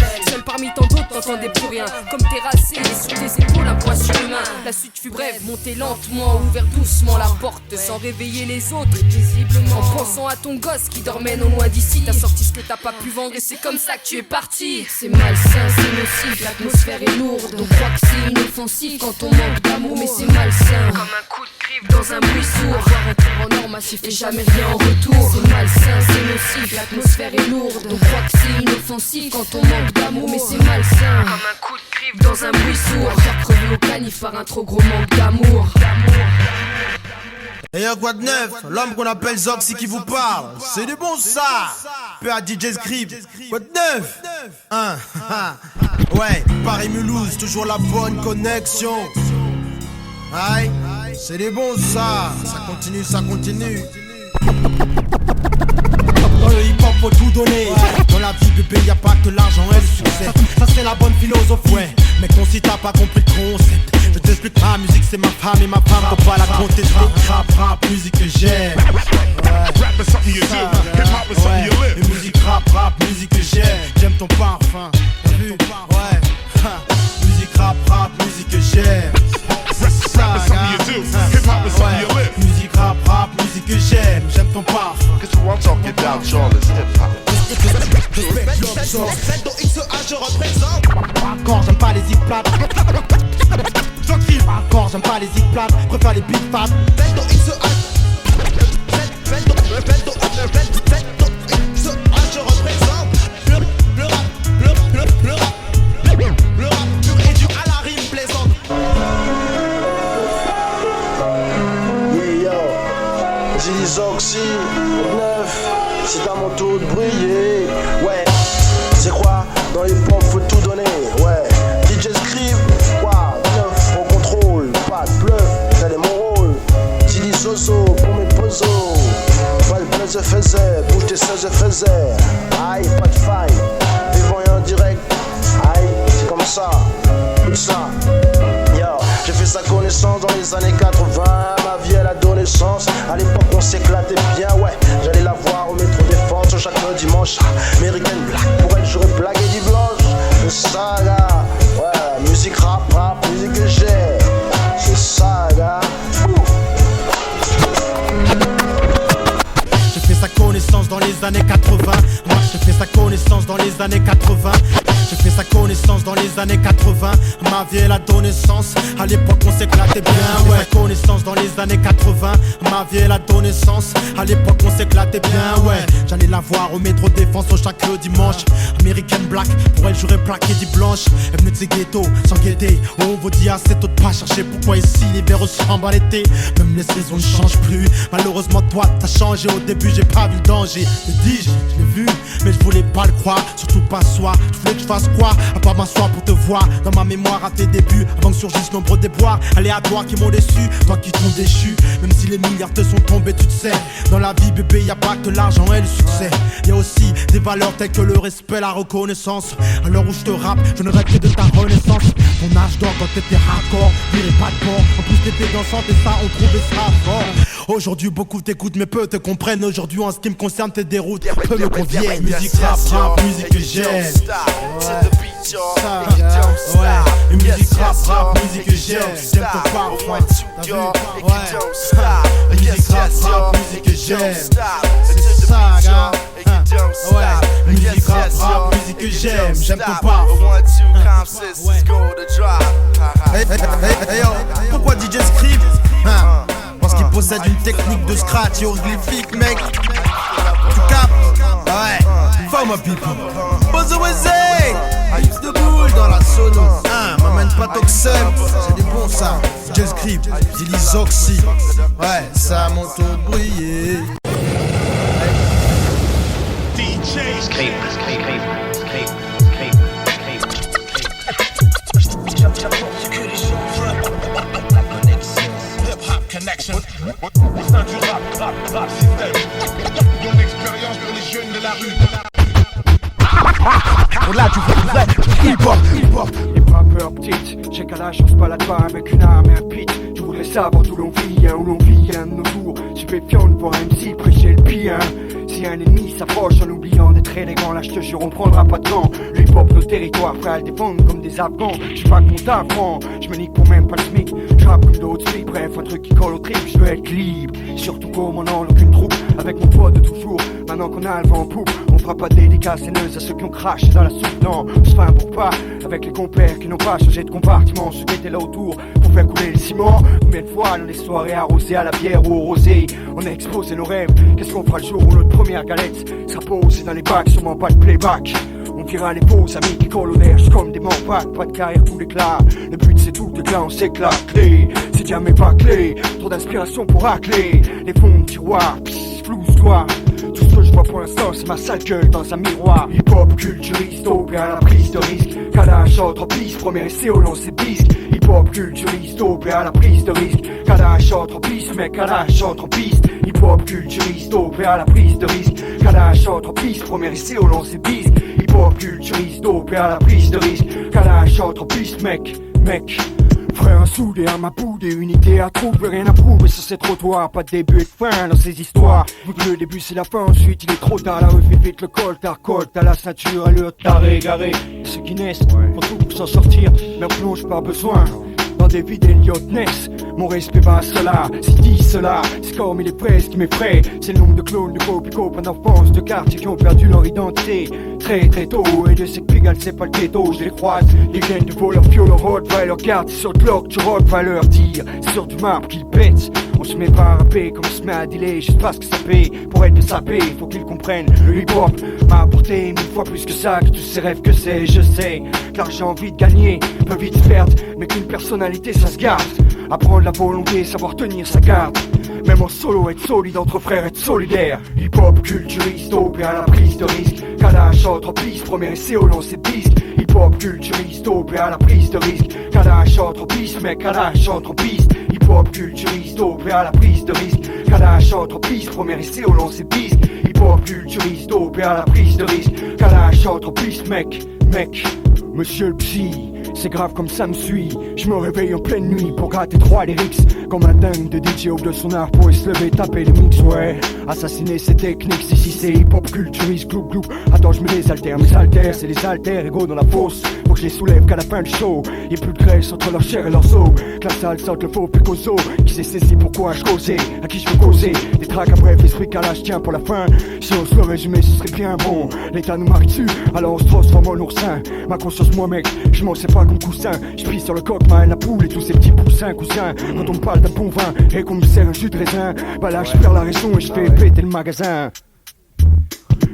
parmi tant d'autres, t'entendais plus rien. Comme terrassé et sur tes épaules un poids surhumain. La suite fut brève, montée lentement, ouvert doucement la porte sans réveiller les autres. En pensant à ton gosse qui dormait non loin d'ici. T'as sorti ce que t'as pas pu vendre et c'est comme ça que tu es parti. C'est malsain, c'est nocif, l'atmosphère est lourde. On croit que c'est inoffensif quand on manque d'amour, mais c'est malsain. Comme un coup de griffe dans un bruit sourd. Avoir un cœur en or massif et jamais rien en retour. C'est malsain, c'est nocif, l'atmosphère est lourde. On croit que c'est inoffensif quand on manque d'amour, mais c'est malsain. Comme un coup de griffe dans un bruit sourd. Un cœur crevé au canif par un trop gros manque d'amour. Et y'a quoi de neuf? L'homme qu'on appelle Zoxy qui vous parle. C'est du bon ça. Peu à DJ Scribe. Quoi de neuf? Ouais, Paris-Mulhouse, toujours la bonne connexion. Aïe, c'est des bons ça. Ça continue, ça continue. Dans le hip-hop faut tout donner. Dans la vie bébé y'a pas que l'argent et le succès. Ça c'est la bonne philosophie. Ouais, mais si t'as pas compris le concept, je t'explique, ma musique c'est ma femme et ma femme faut pas la compter. Rap, musique que j'aime. Rap is something you do, hip-hop is something you live. Musique rap, musique que j'aime. J'aime ton parfum, t'as vu? Ouais, musique rap, musique que j'aime. Rap is something you do, hip-hop is something you live. Musique rap, musique que j'aime. J'aime ton parfum. Cause who I'm talking about, y'all, is hip-hop. Bendo XEH, je représente. Encore, j'aime pas les zig plates. Encore, j'aime pas les zig plates. Préfère les big fat. Bendo XEH. Bendo XEH, je représente. Le rap pur et dur à la rime plaisante. Yeah yo, j'ai Zoxy, 9, c'est à mon tour de briller. Ouais, c'est quoi? Dans les pop faut tout donner. Ouais, DJ Scribe, quoi? 9 au contrôle, pas de bluff, tel est mon rôle. J'ai Zozo pour mes pozos. Pas de bluff, je faisais, bouge tes 16, je faisais. Aïe, pas de faille, vivant et en direct. Aïe, c'est comme ça, tout ça. Yo, j'ai fait sa connaissance dans les années 80. Ma vie, elle a donné sens. À l'époque, on s'éclatait bien, ouais. J'allais la voir au métro Défense chaque dimanche. American Black, pour elle, j'aurais blague et dit blanche. C'est ça, gars. Ouais, musique rap, musique que j'ai. C'est ça, gars. J'ai fait sa connaissance dans les années 80. Moi, j'ai fait sa connaissance dans les années 80. J'ai fait sa connaissance dans les années 80. Ma vie elle a donné sens. À l'époque on s'éclatait bien. Ouais, sa connaissance dans les années 80. Ma vie elle a donné sens. À l'époque on s'éclatait bien. Ouais, j'allais la voir au métro Défense chaque dimanche. American Black, pour elle j'aurais plaqué dit blanche. Elle venait de ses ghettos sans guetter. On vous dit assez tôt de pas chercher pourquoi ici l'hiver ressemble à l'été. Même les saisons ne changent plus. Malheureusement toi t'as changé. Au début j'ai pas vu le danger. Je dis je l'ai vu mais je voulais pas le croire. Surtout pas soi. Je voulais que je fasse quoi? À part m'asseoir pour te voir. Dans ma mémoire à tes débuts, avant que surgissent nombreux déboires aléatoires qui m'ont déçu, toi qui t'ont déchu. Même si les milliards te sont tombés, tu te sais. Dans la vie bébé y'a pas que l'argent et le succès. Y'a aussi des valeurs telles que le respect, la reconnaissance. À l'heure où je te rappe, je ne rêve que de ta renaissance. Ton âge d'or quand t'étais raccord, virais pas de port. En plus t'étais dansante et ça on trouvait ça fort. Aujourd'hui beaucoup t'écoutent mais peu te comprennent. Aujourd'hui en ce qui me concerne tes déroutes peu me conviennent. Musique rap, musique que j'aime. Ouais, une musique rap, musique que j'aime. J'aime ton parfum, t'as vu? Ouais, musique rap, musique que j'aime. C'est ça, gars. Ouais, musique rap, musique que j'aime. J'aime ton parfum. Hey yo, pourquoi DJ Scribe? Parce qu'il possède une technique de scratch hiéroglyphique, mec. Tu capes? Ouais, for my people. Buzz away, de boule dans la sono. M'amène pas toxem, c'est du bon ça. DJ Scribe, Zilly Zoxy. Ouais, ça a mon tour de briller. DJ Scribe. Connection. C'est du rap système. Mon expérience pour les jeunes de la rue. Là tu vois hip-hop. Les rappeurs petites, j'ai qu'à l'âge on se balade pas avec une arme et un pitch. Tu voudrais savoir d'où l'on vit, où l'on vit, un de nos jours. Stupéfiant de voir un MC prêcher le pire. Si un ennemi s'approche en oubliant d'être élégant, là je te jure on prendra pas de temps. Le hip-hop, nos territoires, frère, le défendre comme des Afghans. J'suis pas content, franc, j'me nique pour même pas le SMIC. J'rappe comme d'autres SMIC, bref, un truc qui colle au trip, j'veux être libre. Surtout commandant aucune troupe, avec mon poids de toujours. Maintenant qu'on a le vent en poupe, on fera pas de dédicaces haineuses à ceux qui ont craché dans la soupe. Non, on se fait un pour pas, avec les compères qui n'ont pas changé de compartiment. Ceux qui étaient là autour pour faire couler le ciment. Combien de fois dans les soirées arrosées à la bière ou au rosé, on a exposé nos rêves. Qu'est-ce qu'on fera le jour où notre première galette sera posée dans les bacs, sûrement pas de playback. On dira les beaux amis qui collent au nerf comme des manpacs. Pas de carrière pour l'éclat, le but c'est tout de là on s'éclate. c'est jamais bâclé. Trop d'inspiration pour racler les fonds de tiroir, flou-toi. Tout ce que je vois pour l'instant c'est ma sale gueule dans un miroir. Hip-hop culturiste, opé à la prise de risque. Calage entre pistes, premier essai au lancer disque. Hip-hop culturiste, opé à la prise de risque. Calage entre pistes, mec, calage entre pistes. Hip-hop culturiste, opé à la prise de risque. Calage entre pistes, premier essai au lancer disque. Hip-hop culturiste, opé à la prise de risque. Calage entre pistes, mec. Frère soudé à ma poudre et unité à trouver, rien à prouver sur ces trottoirs, pas de début et de fin dans ces histoires. Vu que le début c'est la fin, ensuite il est trop tard, la rue fait vite le col, t'as la ceinture, à l'heure taré, garé. Ceux qui naissent font tout pour s'en sortir, mais en plonge pas besoin. Dans des vies d'Eliott Ness, mon respect va à cela. Si dit cela, c'est comme il est prêt, ce qui m'effraie. C'est le nombre de clones, de copies-copies en enfance, de quartiers qui ont perdu leur identité très tôt. Et je sais que Pigalle c'est pas le ghetto, je les croise. Ils viennent de voler leur piole, leur Rottweiler, garde sur le bloc, tu va leur dire. C'est sur du marbre qu'ils pètent. On se met pas à rapper comme on se met à dealer, juste parce que ça paye. Pour être sapé, faut qu'ils comprennent. Le hip-hop m'a apporté 1000 fois plus que ça, que tous ces rêves que c'est. Je sais que l'argent vite gagné peut vite se perdre, mais qu'une personnalité ça se garde. Apprendre la volonté, savoir tenir sa garde. Même en solo, être solide entre frères, être solidaire. Hip-hop culturiste, opé à la prise de risque. Calage entre pistes, premier essai au lancer disque. Hip-hop culturiste, opé à la prise de risque. Calage entre pistes, mec, calage entre pistes. Hip-hop culturiste, opé à la prise de risque. Calage entre pistes, premier essai au lancer disque. Hip-hop culturiste, opé à la prise de risque. Calage entre pistes, mec. Monsieur le psy, c'est grave comme ça me suit. Je me réveille en pleine nuit pour gratter 3 lyrics. Comme un dingue de DJ ouvre de son art pour se lever, taper les mix, ouais. Assassiner ses techniques, si c'est hip-hop culturiste, gloup. Attends, je me désaltère, mes haltères, c'est les haltères égaux dans la fosse. Faut que je les soulève qu'à la fin du show. Y'a plus de graisse entre leur chair et leur os. Que la salle sorte le faux picoso. Qui s'est saisi pourquoi je causais, à qui je veux causer. Des tracks à bref, l'esprit calage tient pour la fin. Si on se le résumait, ce serait bien bon. L'état nous marque dessus, alors on se transforme en oursin. Ma conscience, moi mec, je m'en sais pas comme coussin. Je pisse sur le coq, ma haine, la poule et tous ces petits poussins, cousins. Quand on me parle d'un bon vin et qu'on me sert un jus de raisin, bah là je perds la raison et je fais péter le magasin.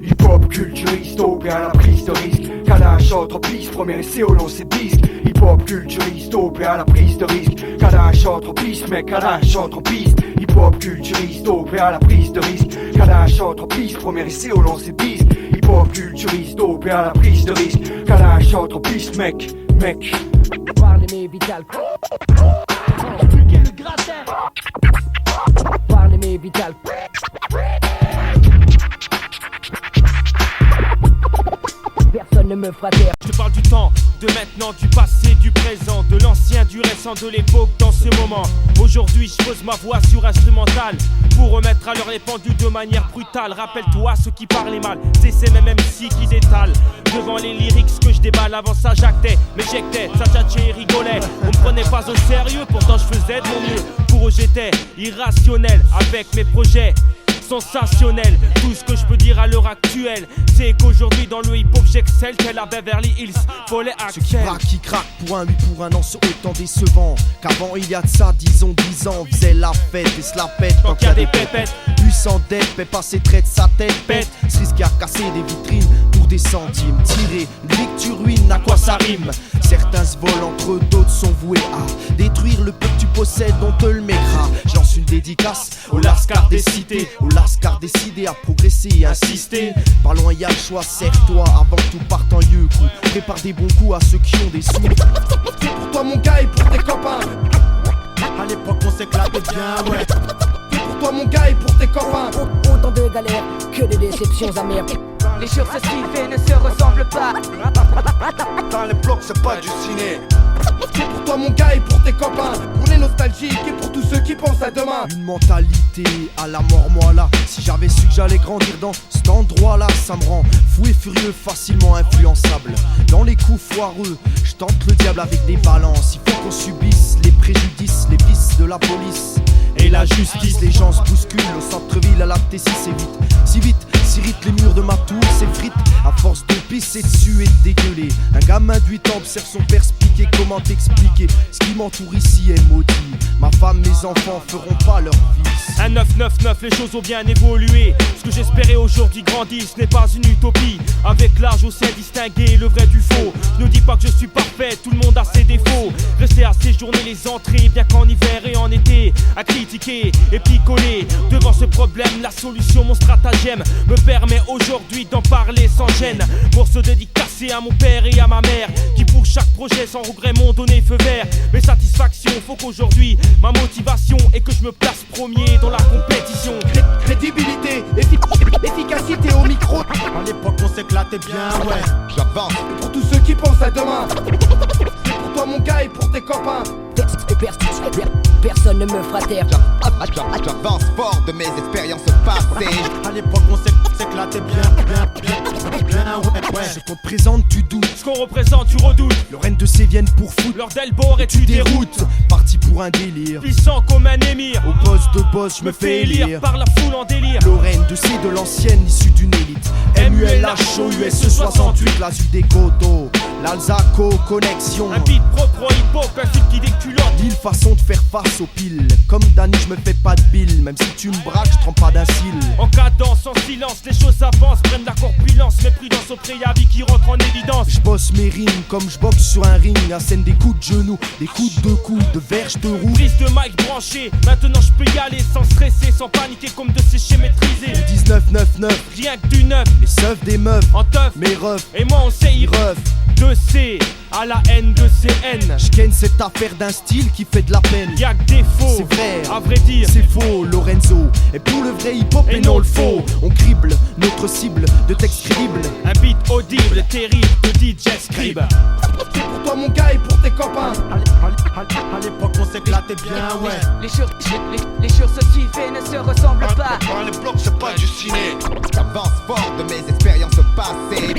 Hip-hop culturiste, opé à la prise de risque. Calage entre pistes, premier essai au lancer disque. Hip-hop culturiste, opé à la prise de risque. Calage entre pistes, mec, calage entre pistes. Hip-hop culturiste, opé à la prise de risque. Calage entre pistes, premier essai au lancer disque. Hip-hop culturiste, opé à la prise de risque. Calage entre pistes, mec. Parlez mes vital. Le gratin. Parlez mes vital. Personne ne me fera taire. Je te parle du temps, de maintenant, du passé, du présent, de l'ancien, du récent, de l'époque dans ce moment. Aujourd'hui je pose ma voix sur instrumental pour remettre à l'heure les pendus de manière brutale. Rappelle-toi ceux qui parlaient mal, c'est ces mêmes MC qui détalent devant les lyrics que je déballe. Avant ça j'actais, m'éjectais, ça tchatchait et rigolait. On me prenait pas au sérieux, pourtant je faisais de mon mieux. Pour eux j'étais irrationnel avec mes projets sensationnel. Tout ce que je peux dire à l'heure actuelle, c'est qu'aujourd'hui dans le hip-hop j'excelle tel à Beverly Hills, Follet Axel. Ceux qui braquent, qui craquent pour un 8 pour un an sont autant décevants qu'avant il y a de ça 10 ans faisaient la fête et se la pète quand y a des pépettes. Lui sans dette, paie pas ses traits de sa tête pète. Se risque à casser des vitrines pour des centimes. Tirer une vie que tu ruines, à quoi ça rime? Certains se volent entre eux, d'autres sont voués à détruire le peu que tu possèdes, dont te le mécra. J'en suis une dédicace au lascar des cités, au lascar décidé à progresser et insister. Pas loin y'a le choix, serre-toi avant que tout parte en yeux. Prépare des bons coups à ceux qui ont des sous. C'est pour toi mon gars et pour tes copains. À l'époque on s'éclatait bien, ouais. C'est pour toi mon gars et pour tes copains. Autant de galères que de déceptions amères. Les jours se suivent et ne se ressemblent pas. Dans les blocs c'est pas du ciné. C'est pour toi mon gars et pour tes copains. Pour les nostalgiques et pour tous ceux qui pensent à demain. Une mentalité à la mort, moi là. Si j'avais su que j'allais grandir dans cet endroit là, ça me rend fou et furieux, facilement influençable. Dans les coups foireux, je tente le diable avec des balances. Il faut qu'on subisse les préjudices, les vices de la police et la justice. Les gens se bousculent au centre-ville à la T6 et vite, si vite s'irrite les murs de ma tour, s'effrite à force de pisser dessus et de dégueuler. Un gamin de 8 ans observe son père se piquer. Comment t'expliquer? Ce qui m'entoure ici est maudit. Ma femme, mes enfants feront pas leur vice. Un 999, les choses ont bien évolué. Ce que j'espérais aujourd'hui grandit, ce n'est pas une utopie. Avec l'âge, on sait distinguer le vrai du faux. Je ne dis pas que je suis parfait, tout le monde a ses défauts. Rester à séjourner les entrées, bien qu'en hiver et en été, à critiquer et picoler. Devant ce problème, la solution, mon stratagème me permet aujourd'hui d'en parler sans gêne. Morceau dédicacé à mon père et à ma mère, qui pour chaque projet sans regret m'ont donné feu vert. Mes satisfactions, faut qu'aujourd'hui ma motivation est que je me place premier dans la compétition. Crédibilité, efficacité au micro. À l'époque on s'éclatait bien, ouais. J'avance. Pour tous ceux qui pensent à demain. C'est pour toi mon gars et pour tes copains. Personne ne me fera taire. J'avance fort de mes expériences passées. À l'époque on s'éclatait bien, ouais. Ce qu'on te présente tu doutes, ce qu'on représente tu redoutes. Lorraine de C viennent pour foutre, leur Delbord et tu déroutes. Parti pour un délire, puissant comme un émir. Au poste de boss je me fais élire par la foule en délire. Lorraine de C de l'ancienne issue d'une élite. MULH USE 68, la Zule des Coteaux, l'Alzaco Connexion. Un beat propre hip-hop, un feat qui déculotte. 1000 façons de faire face aux piles. Comme Danny je me fais pas de bile. Même si tu me braques je trempe pas d'un cil. En cadence, en silence, les choses avancent. Prennent la corpulence, mes prudence au préavis qui rentre en évidence. Je bosse mes rimes comme je boxe sur un ring. À scène des coups de genoux, des coups de coude, de verre je te roule. Prise de mic branché, maintenant je peux y aller sans stresser, sans paniquer comme de sécher maîtrisé. 1999, rien que du neuf. Les seufs des meufs, en teuf, mes refs. Et moi on sait y ref. De C à la N de CN. J'ken cette affaire d'un style qui fait de la peine. Y'a que des faux, c'est vrai, à vrai dire. C'est faux, Lorenzo. Et pour le vrai hip-hop et non le faux. On crible notre cible de texte crédible. Un beat audible, terrible de DJ Scribe. C'est pour toi mon gars et pour tes copains. À l'époque on s'éclatait bien, ouais. Les chures se suivent et ne se ressemblent pas. Dans les blocs c'est pas du ciné. J'avance fort de mes expériences passées.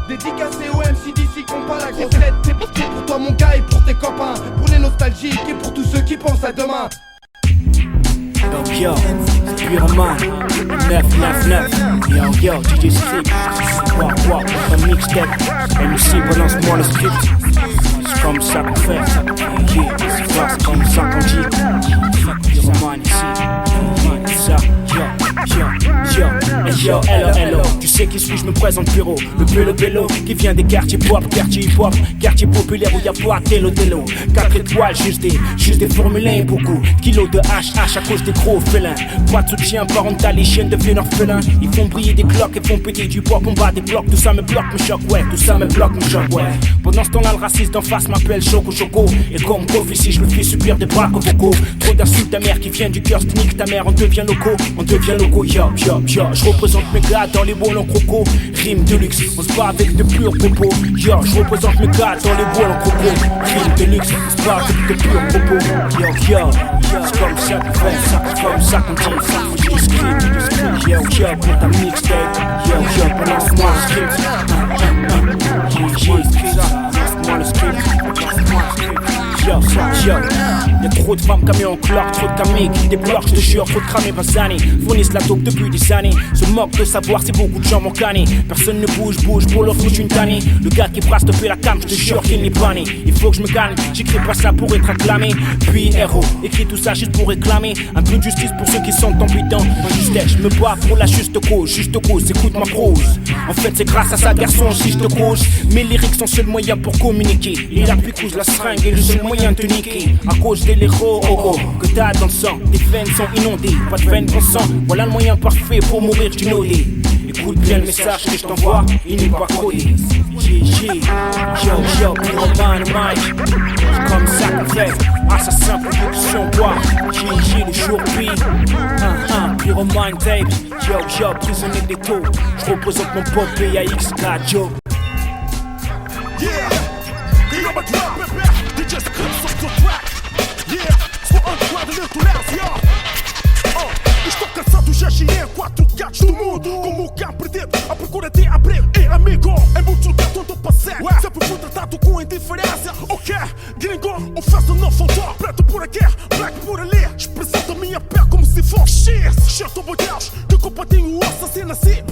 Dédicacé au MC d'ici qu'on pas la grosse tête. C'est pour toi mon gars et pour tes copains. Pour les nostalgiques et pour tous ceux qui pensent à demain. Yo, Pyromane, 999. Yo, DJ Script. Walk, un mixtape. MC, balance-moi le script. C'est comme ça qu'on fait. Yeah, c'est comme ça qu'on dit. Pyromane ici. Ça, yo, hello. Tu sais qui suis-je, me présente Pyro. Le pélo qui vient des quartiers pop, quartier hip-hop, quartier populaire où y'a pas télo. 4 étoiles, juste des Formule 1, beaucoup kilos de HH à cause des gros félins. Pas de soutien parental, les chiens deviennent orphelins. Ils font briller des cloques et font péter du pop, on bat des blocs. Tout ça me bloque, me choque, ouais. Tout ça me bloque, me choque, ouais. Pendant ce temps-là, le raciste d'en face m'appelle Choco. Et comme Kofi, si je le fais subir des bras Coco. Trop d'insultes ta mère qui vient du cœur, nique ta mère, on devient locaux, yo. Je représente mes gars dans les bols en croco. Rime de luxe, on se bat avec de purs propos. Yo, je représente mes gars dans les bols en croco. Rime de luxe, on se bat avec de purs propos. Yo, c'est comme ça qu'on fait, c'est comme ça qu'on dit. Du script, yo, pour ta mixtape. Yo, balance-moi le script. Balance-moi le script. Yo, y'a trop de femmes camions en couleur, trop de camés qui déplorent, je te jure, trop de cramés, pas années. Fournissent la taupe depuis des années. Se moquent de savoir si beaucoup de gens m'ont canné. Personne ne bouge pour leur foutre une tannée. Le gars qui brasse te fait la cam, je te jure qu'il n'est pas né. Il faut que je me calme, j'écris pas ça pour être acclamé. Puis héros, écris tout ça juste pour réclamer un peu de justice pour ceux qui sont ambitants. Je me bats pour la juste cause, écoute ma prose. En fait c'est grâce à ça garçon si je te cause. Mes lyriques sont seul moyen pour communiquer. Et la picouse, la seringue est le seul moyen de te niquer. À cause des héros que t'as dans le sang. Tes veines sont inondées, pas de veines consent. Voilà le moyen parfait pour mourir du nodé. Écoute bien le message que je t'envoie, il n'est pas codé. Yo, Pyromane Mike. C'est comme ça qu'on fait. Assassin production bois. Le jour P. Pyromane tape. Yo, prisonnier des taux. Je représente mon pop PAX Joe. Estou cansado, já girei 4 gatos do mundo. Como o cão perdido, à procura de abrigo e amigo. É muito lugar todo passei. Sempre fui tratado com indiferença. O que? Gringo, ofensa não faltou. Preto por aqui, black por ali. Expressão da minha pele como se for certo bodeados que culpa tem o assassino assim.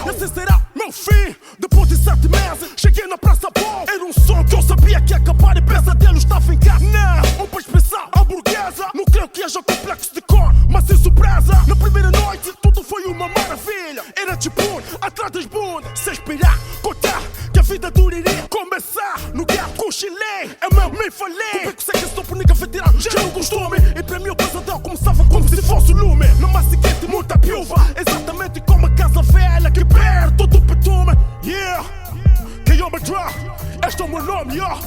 Esse será meu fim. Depois de 7 meses, cheguei na Praça Bom. Era um som que eu sabia que ia acabar e pesadelo estava em casa. Não, pois pensar hamburguesa. Não creio que haja complexo de cor, mas sem surpresa. Na primeira noite, tudo foi uma maravilha. Era tipo atrás das bundas, sem esperar, contar que a vida dura iria começar. No guerra cochilei, é meu, me falei. Como é que sei que estou por nigga veterano? Já não costume. E para mim o pesadelo começava como se fosse o lume. Numa seguinte, muita piuva. Exatamente como a casa velha que perde todo o betume. Yeah, K.O. Madra, este é o meu nome, yeah.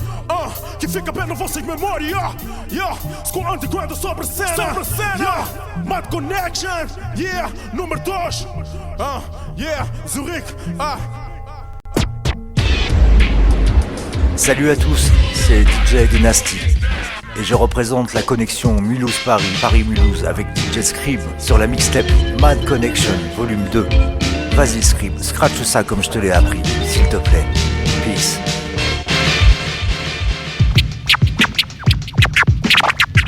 Que fica bem nas vossas memórias, yeah. School Underground sobre cena, yeah. Mad Connection, yeah. Número 2, yeah. Zurich, Salut à tous, c'est DJ Dynasty et je représente la connexion Mulhouse-Paris, Paris-Mulhouse avec DJ Scrib sur la mixtape Mad Connection volume 2. Vas-y Scrib, scratch ça comme je te l'ai appris, s'il te plaît. Peace.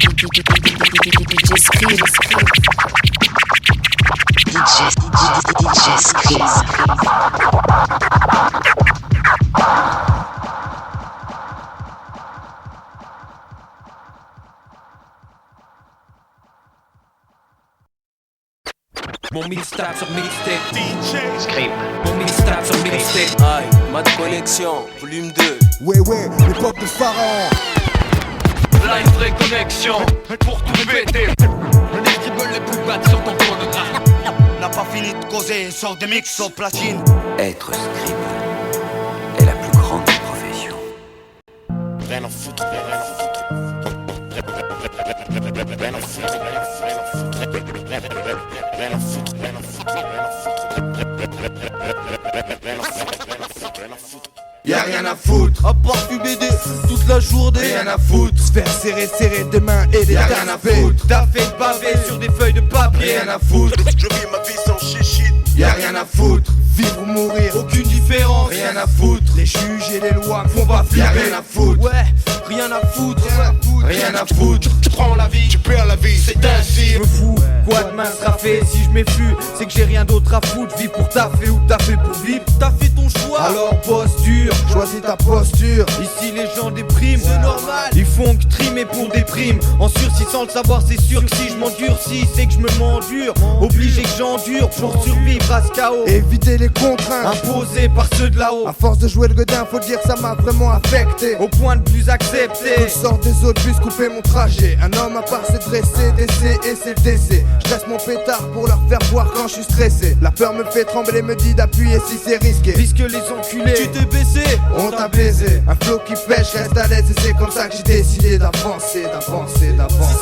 DJ Scrib. DJ Scrib. Mon mixtape sur mixtape DJ Scrib. Mon mixtape sur mixtape. Aïe, Mad Connection, volume 2. Ouais, l'époque de Pharaon. Là une vraie connexion pour tout péter. Les scribbles les plus bad sur ton phonographe. N'a pas fini de causer, sort des mix sur platine. Être scribe est la plus grande des professions. Rien à foutre, rien à foutre. Rien à foutre, rien à foutre. Rien à foutre, rien à foutre. Y'a rien à foutre, à part fumer toute la journée. Rien à foutre, se faire serrer des mains et des y'a rien à foutre. T'as fait baver sur des feuilles de papier. Rien à foutre, je vis ma vie sans chichite. Y'a rien à foutre, vivre ou mourir, aucune différence. Rien à foutre, les juges et les lois me font pas flipper. Y'a rien à foutre, ouais, rien à foutre. Rien à foutre, tu prends la vie, tu perds la vie, c'est ainsi. Je me fous, quoi demain sera fait. Si je m'efflue, c'est que j'ai rien d'autre à foutre. Vis pour taffer ou taffer pour vivre. T'as fait ton choix, alors bosse dur. Choisis ta posture. Ici les gens dépriment, c'est normal. Ils font que trimer pour des primes. En sursis sans le savoir, c'est sûr que si je m'endurcis, c'est que je me m'endure. Obligé que j'endure pour survivre à ce chaos. Éviter les contraintes imposées par ceux de là-haut. À force de jouer le godin, faut dire que ça m'a vraiment affecté. Au point de plus accepter. Que je sors des autres puisse couper mon trajet. Un homme à part s'est dressé, décès et c'est décès. Je laisse mon pétard pour leur faire voir quand je suis stressé. La peur me fait trembler, me dit d'appuyer si c'est risqué. Puisque les enculés, tu t'es baissé, on t'a baisé. Un flow qui pêche, reste à l'aise et c'est comme ça que j'ai décidé d'avancer. Si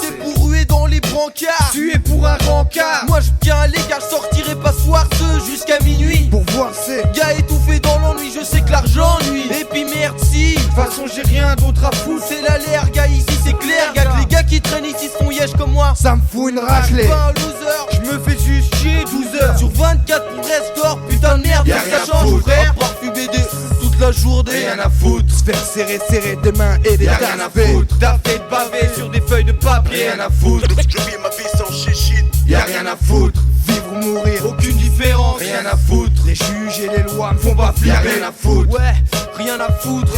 c'est pour ruer dans les brancards, tu es pour un rencard. Moi je tiens à l'écart, je sortirai pas soir jusqu'à minuit. Pour voir ces gars étouffés dans l'ennui, je sais que l'argent nuit. Et puis merde si, de toute façon j'ai rien d'autre à foutre. C'est l'alerte, gars ici c'est clair. Gars que les gars qui traînent ici se font yesh comme moi. Ça me fout une raclée. Pas un loser, je me fais juste chier 12 heures sur 24 pour reste putain de merde, ça change frère. Par fumer toute la journée. Rien à foutre, se faire serrer des mains et des y'a rien à foutre. T'as fait de baver sur des feuilles de papier. Rien à foutre, je vis ma vie sans chichite. Y'a rien à foutre, vivre ou mourir, aucune différence. Rien à foutre, les juges et les lois me font pas flipper. Y'a rien à foutre, ouais, rien à foutre.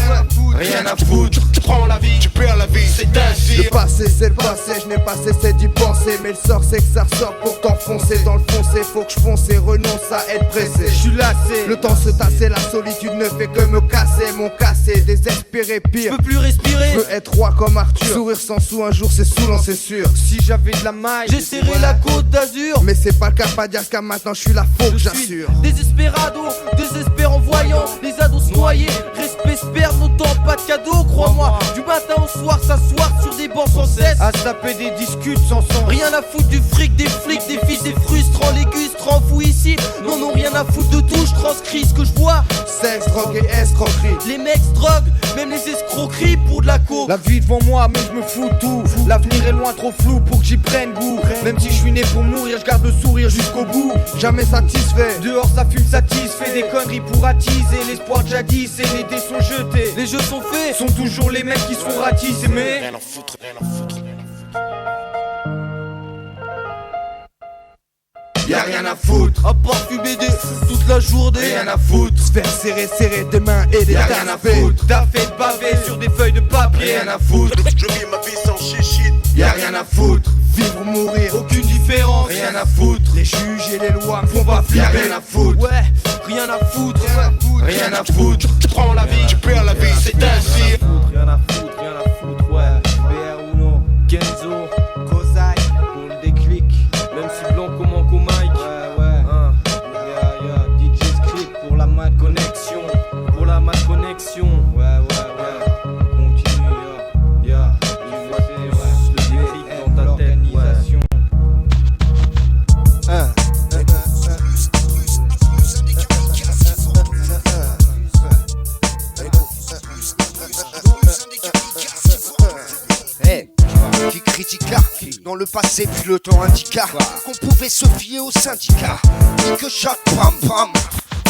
Rien à foutre, tu prends la vie, tu perds la vie, c'est ainsi. Le passé c'est le passé, je n'ai pas cessé d'y penser. Mais le sort c'est que ça ressort pour t'enfoncer dans le foncé. Faut que je fonce et renonce à être pressé. Je suis lassé, le temps se tasser, la solitude ne fait que me casser. Mon cassé, désespéré pire, je peux plus respirer. Je veux être roi comme Arthur, sourire sans sou un jour c'est saoulant c'est sûr. Si j'avais de la maille, j'ai serré la côte d'Azur. Mais c'est pas le cas, pas dire qu'à maintenant je suis la faute, j'assure. Désespérado, désespère en voyant les ados se noyer. Respect se perdre, n'autant pas de cadeau, crois-moi. Du matin au soir, s'asseoir sur des bancs sans cesse, à se taper des discutes sans sens. Rien à foutre du fric, des flics, des fils, des frustrants, les gustrants fous ici. Non, rien à foutre de tout, je transcris ce que je vois. Sexe, drogue et escroquerie. Les mecs se droguent, même les escroqueries pour de la co. La vie devant moi, mais je me fous de tout. L'avenir est loin trop flou pour que j'y prenne goût. Même si je suis né pour mourir, je garde le sourire jusqu'au bout. Jamais satisfait, dehors ça fume satisfait. Des conneries pour attiser l'espoir de jadis. Et les dés sont jetés, les jeux sont faits. Sont toujours les mecs qui se font ratisser. Mais rien à foutre, rien à foutre. y'a rien à foutre. À part fumer toute la journée, rien à foutre. Se faire serrer des mains et des y'a rien à foutre. T'as fait baver sur des feuilles de papier, rien à foutre. Je vis ma vie sans chichite, y'a rien à foutre. Vivre ou mourir, aucune différence, rien à foutre. Les juges et les lois me font pas flipper, y'a rien à foutre. Ouais, rien à foutre, rien à foutre. Tu prends la vie, tu perds la vie, c'est ainsi. Rien à foutre, ouais. BR Uno, Kenzo, Kozai, pour le déclic. Même si blanc comme Uncle Mike. DJ Script pour la Mad Connexion. Pour la Mad Connexion. Ouais. On continue, le déclic dans ta tête, l'organisation. Qui critiqua dans le passé puis le temps indiqua qu'on pouvait se fier aux syndicats. Dit que chaque pam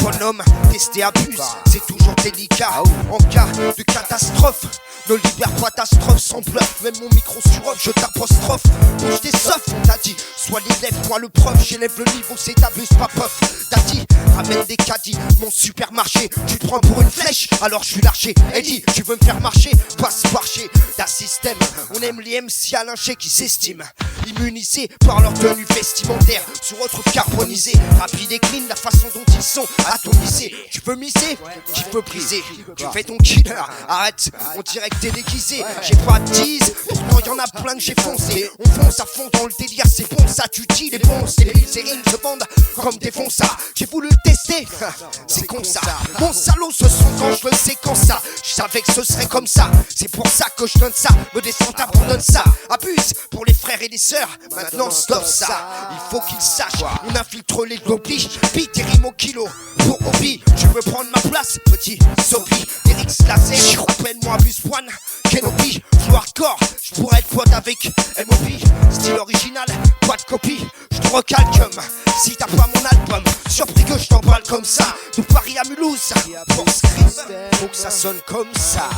bonhomme testé abuse, c'est toujours délicat. En cas de catastrophe, ne libère pas ta strophe sans bluff. Même mon micro sur off, je t'apostrophe. Bouge tes soft, on t'a dit. Sois l'élève, moi le prof, j'élève le niveau, c'est t'abuse pas pof. T'as dit, ramène des caddies, mon supermarché. Tu te prends pour une flèche, alors je suis lâché. Eddie, tu veux me faire marcher, passe marcher d'un système. On aime les MC à lyncher qui s'estiment immunisés par leur tenue vestimentaire. Se retrouvent carbonisés, rapide et clean, la façon dont ils sont atomisés. Tu peux miser, qui peut briser. Tu fais ton killer, arrête, on dirait que t'es déguisé. J'ai pas de tease, pourtant y'en a plein que j'ai foncé. On fonce à fond dans le délire, c'est bon ça, tu dis les bons. C'est les rimes se vendent comme des fonças. J'ai voulu le tester, c'est con ça. Mon salaud ce son quand je le séquence ça. Je savais que ce serait comme ça, c'est pour ça que je donne ça. Me descends, t'abandonne ça. Abuse pour les frères et les sœurs, maintenant stop ça. Il faut qu'ils sachent, on infiltre les globis. Pis tes rimes au kilo, pour hobby. Tu veux prendre ma place, petit Sophie. Eric laser, appelle-moi Buswan Kenobi, flow hardcore, je pourrais être pote avec M.O.B. Style original, pas de copie. Je te recalcume, si t'as pas mon album. Surpris que je t'emballe comme ça. De Paris à Mulhouse, pour Script, faut que ça sonne comme ça.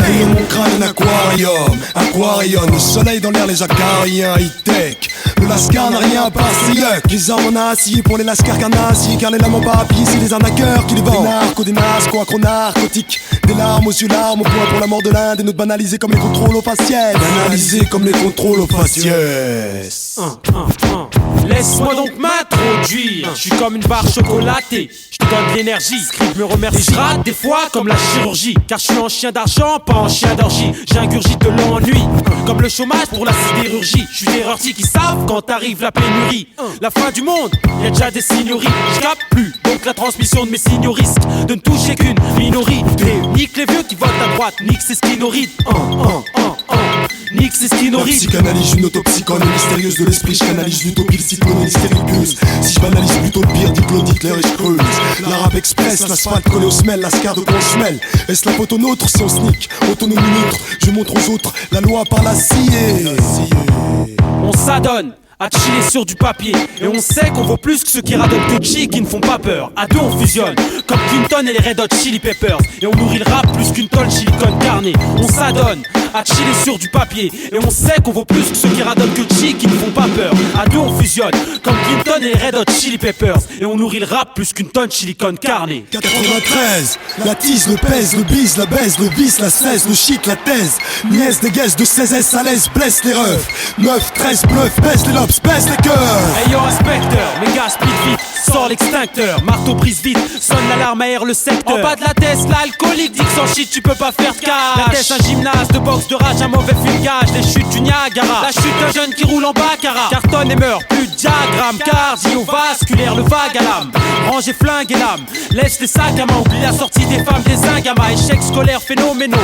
Et mon crâne aquarium, le soleil dans l'air, les acariens, high-tech. Le lascar n'a rien à part si yuck. Les armes en acier pour les lascars carnassiers, car les lames en papier, c'est les arnaqueurs qui les vendent. Des narcos, des nascos, acro-narcotiques. Des larmes aux yeux, larmes au point pour la mort de l'Inde. Et notre banalisé comme les contrôles aux faciès. Banalisé comme les contrôles aux faciès. Laisse-moi donc m'introduire. Je suis comme une barre chocolatée, je te donne de l'énergie. Script me remercie. Et je rate des fois comme la chirurgie, car je suis en chien d'argent, pas en chien d'orgie. J'ingurgite de l'ennui, comme le chômage pour la sidérurgie. Je suis des rortis qui savent quand arrive la pénurie. La fin du monde, y'a déjà des signories. Je capte plus, donc la transmission de mes signaux risque de ne toucher qu'une minorité. Nique les vieux qui votent à droite, nique c'est ce qui nourrit. Nique c'est ce qui nourrit. La psychanalyse, une autopsie quand elle est mystérieuse de l'esprit. Je canalise l'utopie, le cyclone et l'hystérieuse. Si je banalise plutôt le pire, diplôme Hitler et je creuse. L'arabe express, l'asphalte collé aux semelles, l'ascar de qu'on se mêle. Est-ce la faute au nôtre si on sneak? Autonomie neutre, je montre aux autres la loi par la sciée. On s'adonne à chiller sur du papier, et on sait qu'on vaut plus que ceux qui radonnent Gucci qui ne font pas peur. À deux on fusionne, comme Clinton et les Red Hot Chili Peppers, et on nourrit le rap plus qu'une tonne silicone carné. On s'adonne à chiller sur du papier, et on sait qu'on vaut plus que ceux qui radonnent Gucci qui ne font pas peur. À deux on fusionne, comme Clinton et les Red Hot Chili Peppers, et on nourrit le rap plus qu'une tonne silicone carné. 93, la tease, le pèse, le bise, la baise, le vice, la 16, le shit, la thèse. Nièce des guesses de 16S à l'aise, blesse les refs. 9, 13, bluff, baisse les lobes, baisse les cœurs. Hey yo inspecteur, mes gars speed vite, sors l'extincteur. Marteau brise vite, sonne l'alarme, aère le secteur. En bas de la Tesla, alcoolique, dit que sans shit tu peux pas faire de cash. La Tesla, un gymnase de boxe de rage, un mauvais fulgage. Les chutes du Niagara, la chute d'un jeune qui roule en baccarat. Cartonne et meurt, plus de diagramme cardiovasculaire. tentaculaire, le vague à l'âme. Range et flingue et lame, laisse les sacs à main. Oublie la sortie des femmes, des zingamas. Échecs scolaires phénoménaux.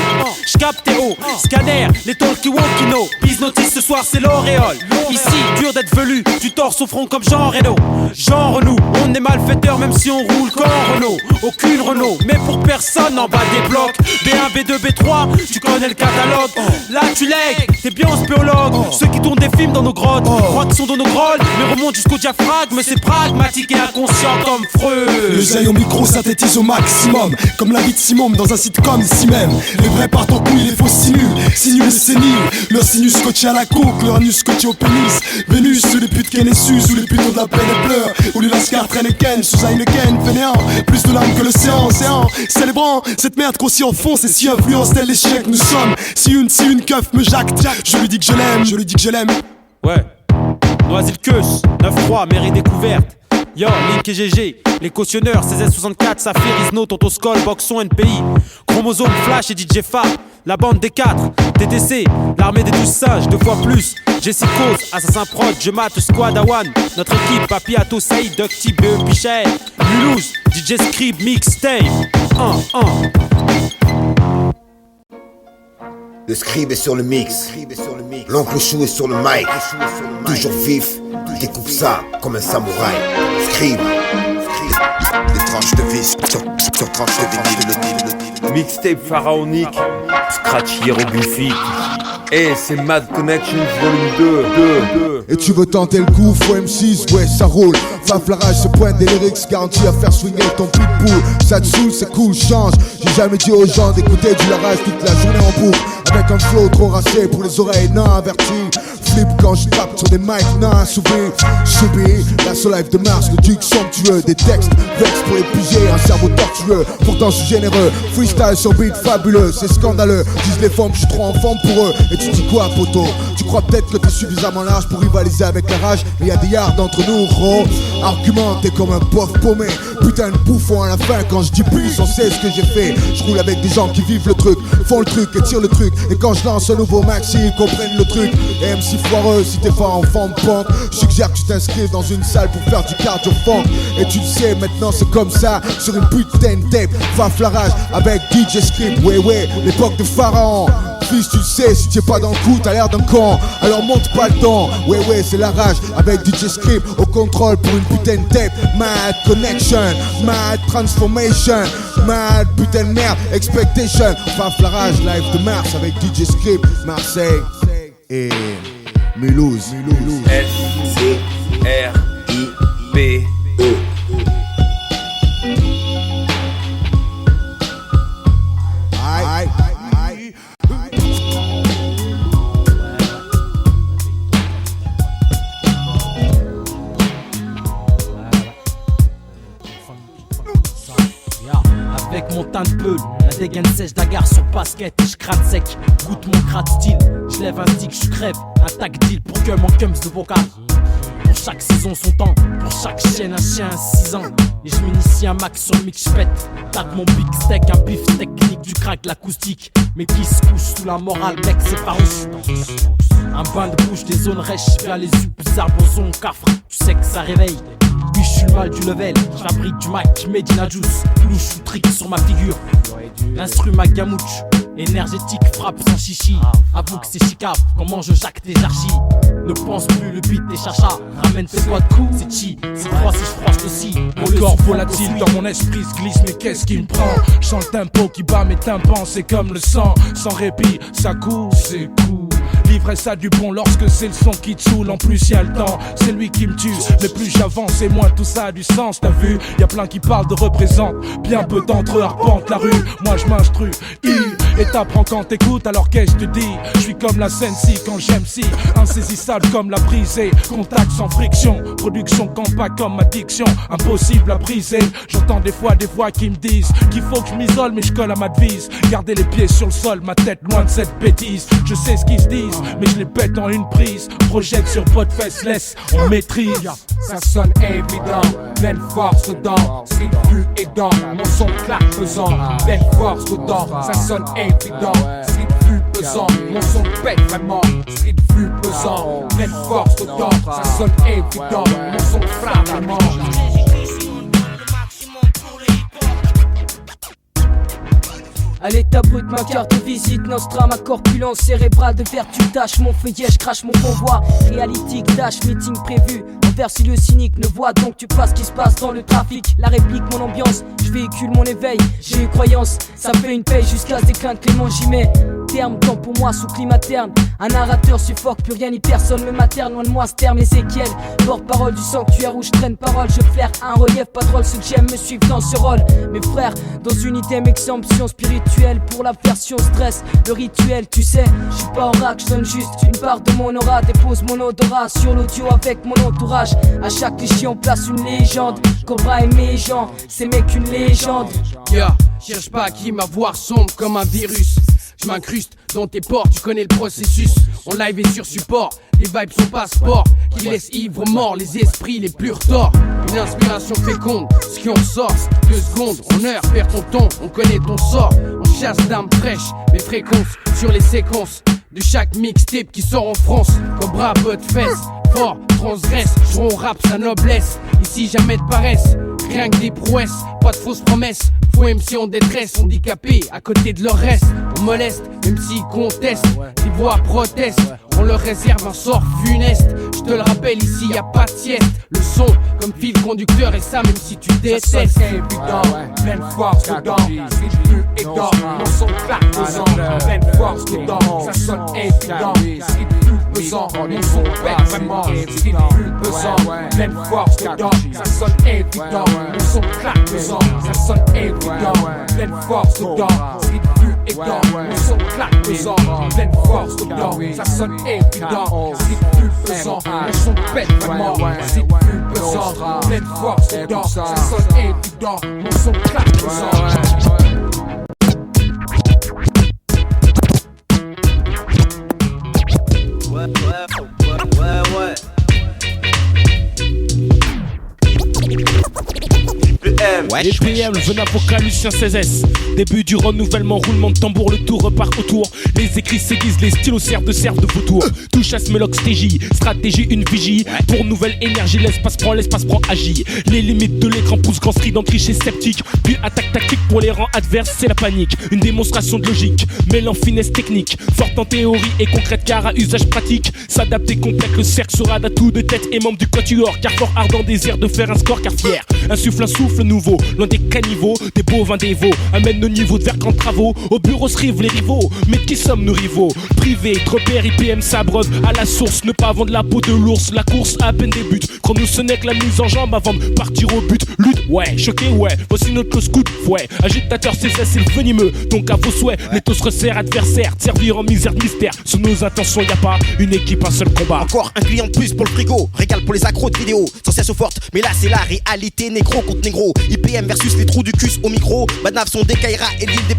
J'capte tes hauts, scanner, les talkie-walkie no. Bise notice ce soir c'est l'auréole. Ici, dur d'être velu, du torse au front comme Jean Reno. Jean Renaud, on est malfaiteur même si on roule comme Renault. Aucune Renault, mais pour personne en bas des blocs. B1, B2, B3, tu connais le catalogue. Là tu lègues, t'es bien spéologue. Ceux qui tournent des films dans nos grottes, croient qu'ils sont dans nos grolles, mais remontent jusqu'au diaphragme. C'est pragmatique et inconscient comme Freud. Le zèle au micro synthétise au maximum, comme la vie de Simon dans un sitcom si même. Les vrais partent en couille, les faux sinules, sinules et séniles. Leur sinus scotché à la coque, leur anus scotché au pénis. Vénus, sous les putes Kennessus, sous les putains de la peine et pleure. Où les lascars traînent et ken, sous Heineken, fainéant. Plus de larmes que l'océan, océan. Célébrant cette merde qu'on s'y enfonce et si influence tel l'échec nous sommes. Si une keuf me jacte, je lui dis que je l'aime, je lui dis que je l'aime. Ouais, Noisy-le-Queus, 9-3, mairie découverte. Yo, Link et GG, les cautionneurs, CZ64, Saphir, Isno, Tonto Skoll, Boxon, NPI, Chromosome, Flash et DJ Fab, la bande des 4, TTC, l'armée des 12 singes, 2 fois plus, Jessicos, Assassin Prod, Je Mate, Squad, Awan, notre équipe, Papi, Ato, Saïd, Ducty, BE, Pichael, Mulhouse, DJ Scrib, Mixtape, Le scribe est sur le mix, l'oncle Chou est sur le mic, toujours vif, découpe ça comme un samouraï. Scribe, des tranches de vis sur tranches de vinyle. Mixtape pharaonique, scratch hiéroglyphique. Et c'est Mad Connection volume 2. Et tu veux tenter le coup, faut M6, ouais ça roule. Faf la rage se pointe des lyrics garantis à faire swinger ton pitbull. Ça te saoule, c'est cool, change. J'ai jamais dit aux gens d'écouter du larage toute la journée en boucle. Avec un flow trop racé pour les oreilles non averties. Flip quand je tape sur des mics non assoupis. Subis, la seule life de Mars, le duc somptueux. Des textes vex pour les pigés, un cerveau tortueux. Pourtant je suis généreux, freestyle sur beat fabuleux. C'est scandaleux, disent les femmes que je suis trop en forme pour eux. Et tu dis quoi poto? Tu crois peut-être que t'es suffisamment large pour rivaliser avec la rage, mais y'a des yards entre nous gros. Argumenté comme un pauvre paumé, putain de bouffon à la fin. Quand je dis plus, on sait ce que j'ai fait. Je roule avec des gens qui vivent le truc, font le truc et tirent le truc. Et quand je lance un nouveau maxi, ils comprennent le truc. Et MC foireux, si t'es pas en forme pente, je suggère que tu t'inscrives dans une salle pour faire du cardio funk. Et tu le sais, maintenant c'est comme ça, sur une putain de tape. Faf la rage avec DJ Script, ouais, l'époque de Pharaon. Fils, tu le sais, si t'es pas dans le coup, t'as l'air d'un con. Alors monte pas le temps, ouais, c'est la rage. Avec DJ Script au contrôle pour une putain de tape. Mad Connection, Mad Transformation, Mad putain de merde, Expectation. Faf la rage, live de Mars avec DJ Script, Marseille et Mulhouse. S-C-R-I-B-E. Avec mon teint de peul, la dégaine sèche d'agar sur basket et je gratte sec. Goûte mon gratte style, je lève un stick, je crève. Un tac deal pour que mon cums de vocal. Pour chaque saison son temps, pour chaque chienne un chien 6 ans. Et je m'initie un max sur le mix, j'pète. Tape mon big steak, un beef technique, du crack, l'acoustique. Mais qui se couche sous la morale, mec c'est farouche. Un bain de bouche, des zones rêches, vers les upes, arbozons, cafre. Tu sais que ça réveille. Oui, je suis le mal du level, je fabrique du Mac, Medina Juice, louche ou trick sur ma figure. L'instru ma gamouche, énergétique, frappe sans chichi. Avoue que c'est chicave, comment je jacque tes archis. Ne pense plus, le beat des chachas, ramène tes doigts de cou, c'est chi. C'est froid si je froisse aussi. Mon corps volatile dans mon esprit se glisse, mais qu'est-ce qui me prend? Je sens le tempo qui bat mes tympans, c'est comme le sang, sans répit, ça coule, c'est cool. L'ivresse a du bon lorsque c'est le son qui te saoule. En plus y'a le temps, c'est lui qui me tue. Mais plus j'avance et moins tout ça a du sens. T'as vu, y'a plein qui parlent de représente. Bien peu d'entre eux arpentent la rue. Moi je m'instrue, et t'apprends quand t'écoutes. Alors qu'est-ce que je te dis? Je suis comme la Sensi quand j'aime si. Insaisissable comme la brisée. Contact sans friction, production compact comme addiction. Impossible à briser. J'entends des fois des voix qui me disent qu'il faut que je m'isole mais je colle à ma devise. Garder les pieds sur le sol, ma tête loin de cette bêtise. Je sais ce qu'ils se disent mais je les pète en une prise. Projette sur votre fesse, laisse, on maîtrise. Ça sonne évident, pleine force dedans. Street plus aidant, mon son claque pesant. Pleine force dedans, ça sonne évident. Street plus pesant. Mon son pète vraiment, street plus pesant. Pleine force dedans, ça sonne évident. Mon son frappe vraiment. À l'état brut, ma carte de visite, Nostra, ma corpulence cérébrale de vertu tâche mon feuillage, crache mon convoi. Réalitique, tâche, meeting prévu. Envers si le cynique ne voit donc tu passes ce qui se passe dans le trafic. La réplique, mon ambiance, je véhicule mon éveil. J'ai eu croyance, ça fait une paye jusqu'à ce déclin de Clément Gimet. Terme, temps pour moi sous climat terne. Un narrateur suffoque, plus rien ni personne me materne. Loin de moi ce terme Ézéchiel, porte-parole du sanctuaire où je traîne parole. Je flaire un relief, pas drôle, ceux que j'aime me suivent dans ce rôle. Mes frères, dans une idée exemption spirituelle. Pour la version stress, le rituel, tu sais. Je suis pas en rack, je donne juste une part de mon aura. Dépose mon odorat sur l'audio avec mon entourage. À chaque cliché on place une légende. Cobra et mes gens, c'est mec une légende. Yeah, cherche pas à qui ma voix sombre comme un virus. Je m'incruste dans tes portes, tu connais le processus. On live et sur support, les vibes sont passeport qui laissent ivre mort les esprits les plus retors. Une inspiration féconde, ce qui en sort 2 secondes, en heure, perds ton ton, on connaît ton sort. On chasse d'armes fraîches, mes fréquences sur les séquences de chaque mixtape qui sort en France. Cobra, pot de fesses, fort, transgresse, jouons au rap sa noblesse. Ici jamais de paresse, rien que des prouesses, pas de fausses promesses. Faux MC en détresse, handicapés à côté de leur reste. On moleste, même s'ils contestent, les voix protestent. On leur réserve un sort funeste. Je te le rappelle, ici y a pas de sieste. Le son comme fil conducteur et ça même si tu détestes. Ça sonne évident, pleine force dedans. C'est plus évident, mon son claque pesant. Pleine force dedans, ça sonne évident. C'est plus pesant, mon son pète vraiment. C'est plus pesant, pleine force dedans. Ça sonne évident, mon son claque pesant. Ça sonne évident, pleine force dedans. C'est plus évident, mon son claque pesant. Pleine force dedans, ça sonne évident. C'est plus pesant, mon son pète vraiment. C'est plus pesant, pleine force dedans. Ça sonne évident, mon son claque pesant. Les PM, le venin vocal, Lucien 16S. Début du renouvellement, roulement de tambour, le tour repart autour. Les écrits s'aiguisent, les stylos servent de vautour. Tout chasse, melox, stégie, stratégie, une vigie. Pour nouvelle énergie, l'espace prend, agit. Les limites de l'écran poussent grand strident, cliché sceptique. Puis attaque tactique pour les rangs adverses, c'est la panique. Une démonstration de logique, mêlant finesse technique. Forte en théorie et concrète car à usage pratique. S'adapter complexe, le cercle sera d'atout de tête et membre du quatuor. Car fort ardent désir de faire un score car fier. Insuffle un souffle nouveau, loin des caniveaux, des bovins dévots. Amène nos niveaux de verre en travaux. Au bureau se rivent les rivaux, mais qui sommes nos rivaux? Privés, repères, IPM s'abreuve à la source. Ne pas vendre la peau de l'ours, la course à peine débute. Chrono ce n'est que la mise en jambe avant de partir au but. Lutte, ouais, choqué, ouais, voici notre coup de fouet. Agitateur, c'est le venimeux, donc à vos souhaits. Les taux se resserrent, adversaires, de servir en misère de mystère. Sous nos intentions, y a pas une équipe, un seul combat. Encore un client de plus pour le frigo, régal pour les accros de vidéo. Sensation forte, mais là c'est la réalité, négro contre négro. IPM versus les trous du cul au micro. Badnaf sont des Kaira et l'île des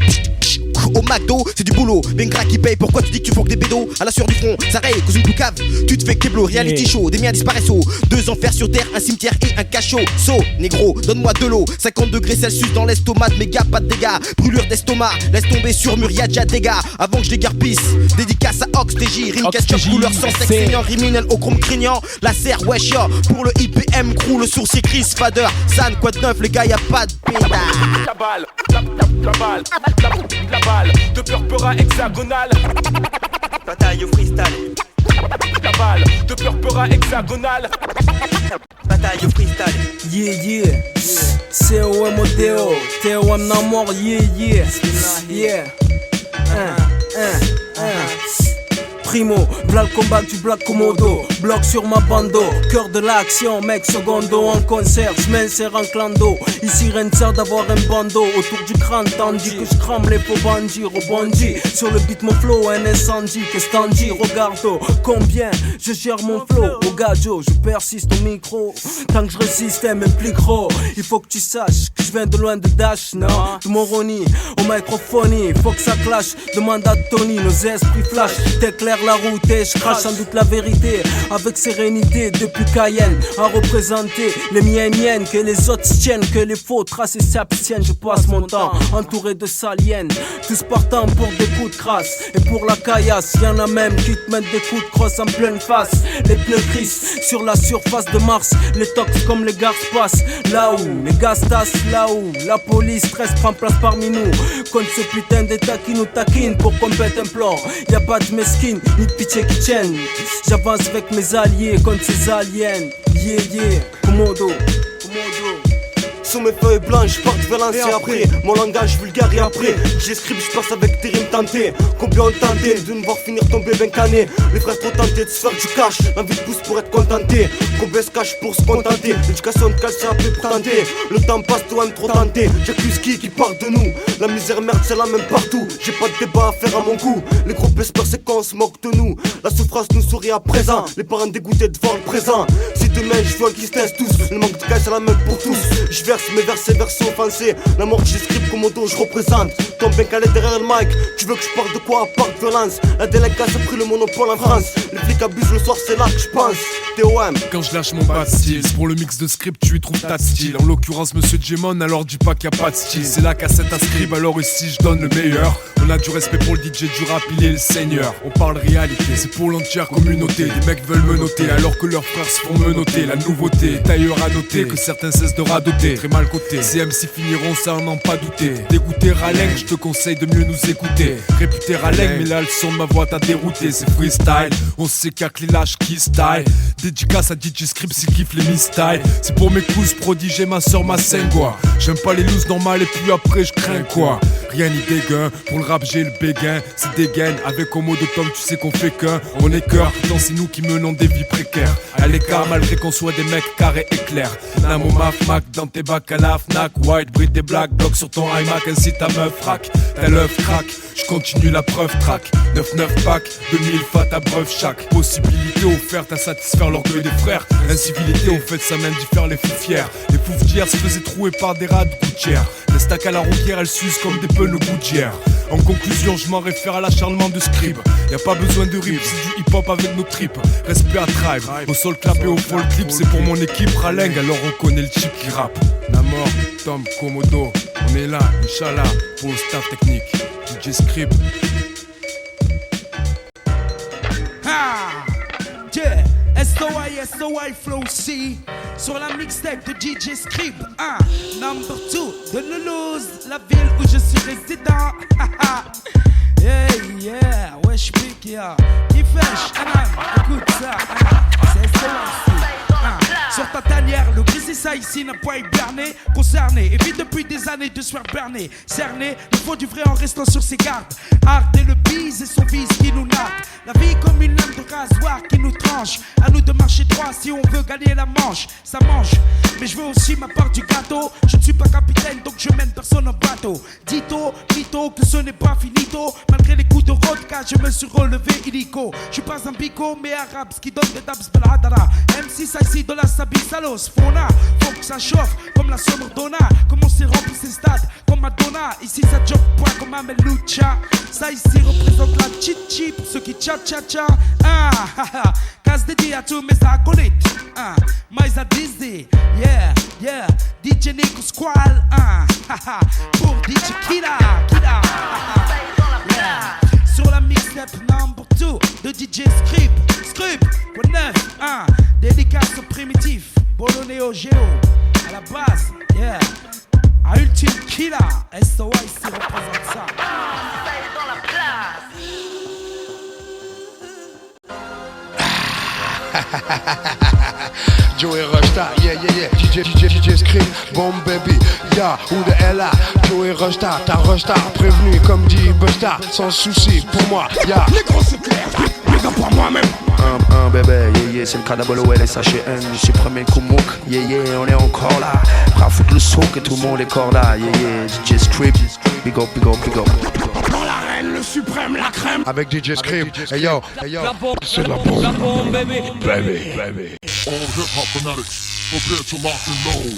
au McDo, c'est du boulot. Bengra qui paye, pourquoi tu dis que tu fourques des bédos? À la sueur du front, ça raye, cause une boucave. Tu te fais keblo, reality show, des miens disparaissent au 2 enfers sur terre, un cimetière et un cachot. So, négro, donne-moi de l'eau. 50 degrés Celsius dans l'estomac, méga pas de dégâts. Brûlure d'estomac, laisse tomber sur mur, y'a déjà dégâts. Avant que je déguerpisse, dédicace à Ox, TJ, rime casteur, couleur sans sexe saignant, criminel au chrome craignant. La serre, wesh ya, pour le IPM crew, le sourcier Chris Fader. San, quoi de neuf, les gars, y'a pas de pédale. La balle, la balle, de purpura hexagonale. Bataille au freestyle. La balle, de purpura hexagonale. Bataille au freestyle. Yeah, yeah. C-O-M-O-D-O. T-O-M n'a mort, yeah, yeah. Yeah. Primo, v'là le combat du Black Komodo. Bloc sur ma bando, cœur de l'action, mec secondo en concert, j'm'insère en clando. Ici rien de sert d'avoir un bandeau autour du crâne, tandis que j'crame les faux bandits. Rebondis sur le beat mon flow, un incendie. Qu'est-ce t'en dis, regarde combien je gère mon flow. Au gadjo, je persiste au micro. Tant que je résiste, m'implique gros. Il faut que tu saches que je viens de loin de Dash, non. De Moroni au microphone, faut que ça clash. Demande à Tony, nos esprits flash. T'éclaires faire la route et je crache sans doute la vérité. Avec sérénité depuis Cayenne, à représenter les miennes, que les autres tiennent, que les faux traces et s'abstiennent. Je passe mon temps entouré de saliennes, tous partant pour des coups de crasse et pour la caillasse. Y'en a même qui te mettent des coups de crosse en pleine face. Les pneus gris sur la surface de Mars, les tox comme les garces passent. Là où les gaz tassent, là où la police stress prend place parmi nous. Contre ce putain d'état qui nous taquine pour qu'on pète un plan. Y'a pas de mesquine, ni de pitié qui tienne. J'avance avec mes alliés contre ces aliens. Yeah yeah, Komodo. Sous mes feuilles blanches, je pars de Valence et après mon langage vulgaire et après j'escribe, je passe avec tes rimes tentées. Combien ont tenté de nous voir finir tomber ben cané. Les frères trop tentés de se faire du cash, l'envie de pousse pour être contenté. Combien se cache pour se contenter. L'éducation de cash c'est appelé pour tenter. Le temps passe, toi même trop tenté. J'accuse qui parle de nous. La misère merde c'est la même partout. J'ai pas de débat à faire à mon goût. Les groupes espèrent c'est quand on se moque de nous. La souffrance nous sourit à présent. Les parents dégoûtés de voir le présent. Si demain je vois qu'ils se taisent tous. Le manque de cash c'est la même pour tous. Je verse mes versets offensés. La mort j'escribe Komodo je représente. Tombe bien calé derrière le mic. Tu veux que je parle de quoi à part de violence. La délinquance a pris le monopole en France. Les flics abusent le soir c'est là que je pense. TOM. Quand je lâche mon bas de style, c'est pour le mix de script tu y trouves ta style. En l'occurrence monsieur Jemon, alors dis pas qu'il y a pas de style. C'est la cassette à scribe, alors ici je donne le meilleur. On a du respect pour le DJ du rap, il est le seigneur. On parle réalité, c'est pour l'entière communauté. Les mecs veulent me noter alors que leurs frères se font menotter. La nouveauté est ailleurs à noter que certains cessent de radoter. Très mal coté, ces MC finiront ça n'en pas douter. Dégoûté Raleng, je te conseille de mieux nous écouter. Réputé Raleng, mais là le son de ma voix t'a dérouté. C'est freestyle, on sait qu'il y a que les lâches qui style. Dédicace à DJ Script s'il kiffe les mi-style. C'est pour mes cousses prodigés, ma soeur, ma sengua. J'aime pas les looses normales et puis après je crains quoi. Rien ni dégain, pour le rap j'ai le béguin. C'est dégaine, avec Homo de Tom tu sais qu'on fait qu'un. On est cœur, pourtant c'est nous qui menons des vies précaires. À l'écart malgré qu'on soit des mecs carrés et clairs. Namo maf mac dans tes bacs à la Fnac. White breed des black dogs sur ton iMac. Ainsi ta meuf rack, ta l'œuf crack. Je continue la preuve track. 9-9 pack, 2000 fat à bref chaque. Possibilité offerte à satisfaire l'orgueil des frères. Incivilité au fait ça même d'y faire les fous fiers. Les fous d'hier se faisaient trouer par des rats de gouttière. Les stacks à la roupière elles s'usent comme des pneus gouttières. En conclusion je m'en réfère à l'acharnement de scribe. Y'a pas besoin de rip, c'est du hip hop avec nos tripes. Respect à Tribe, au sol clapé au full clip. C'est pour mon équipe Raleng, alors on connaît le type qui rappe. Namor, Tom, Komodo, on est là, Inch'Allah, pour le staff technique. DJ Script. Yeah, SOI Flow C sur la mixtape de DJ Script. Number 2 de Luluz, la ville où je suis résident. Yeah, wesh big yeah. Qui fèche, écoute ça. C'est SOI. Sur ta tanière, le gris c'est ça ici n'a pas hiberné. Concerné, évite depuis des années de se faire berner. Cerné, il faut du vrai en restant sur ses gardes. Harder le bise et son vice qui nous nargue. La vie comme une lame de rasoir qui nous tranche. À nous de marcher droit si on veut gagner la manche. Ça mange, mais je veux aussi ma part du gâteau. Je ne suis pas capitaine donc je mène personne en bateau. Dito, mytho, que ce n'est pas finito. Malgré les coups de vodka, je me suis relevé illico. Je suis pas un bico mais arabe, ce qui donne des dabs belhadara. M6 ici de la Salos, Fauna, faut que ça chauffe comme la Somordona. Comment c'est rempli ces stades comme Madonna. Ici ça joke point comme un Melucha. Ça ici représente la chichi pour ceux qui tcha-tcha-tcha. Casse dédié à tous mes acolytes. Maïsa Disney, yeah. DJ Nico Squall, pour DJ Killa. Yeah. Sur la mixtape number 2 de DJ Script, 9, dédicace au primitif, Boloneo Géo, à la base, yeah, à Ultime Killa, SOI ici représente ça. Dans la place. Joey Rushta, DJ Script, Bomb Baby, ou de Ella, Joey Rushta, t'as Rushta, prévenu comme dit Busta, sans souci pour moi, Les gros c'est clair, les gars pour moi-même. Un bébé, c'est le Kadabolo LSHN, je suis premier Koumouk, on est encore là. Prends foutre le souk et tout le monde est corps là, DJ Script, big up. Dans l'arène, le suprême, la crème. Avec DJ Script, hey yo, c'est la bombe, baby. All hip-hop fanatics, prepare to lock and load.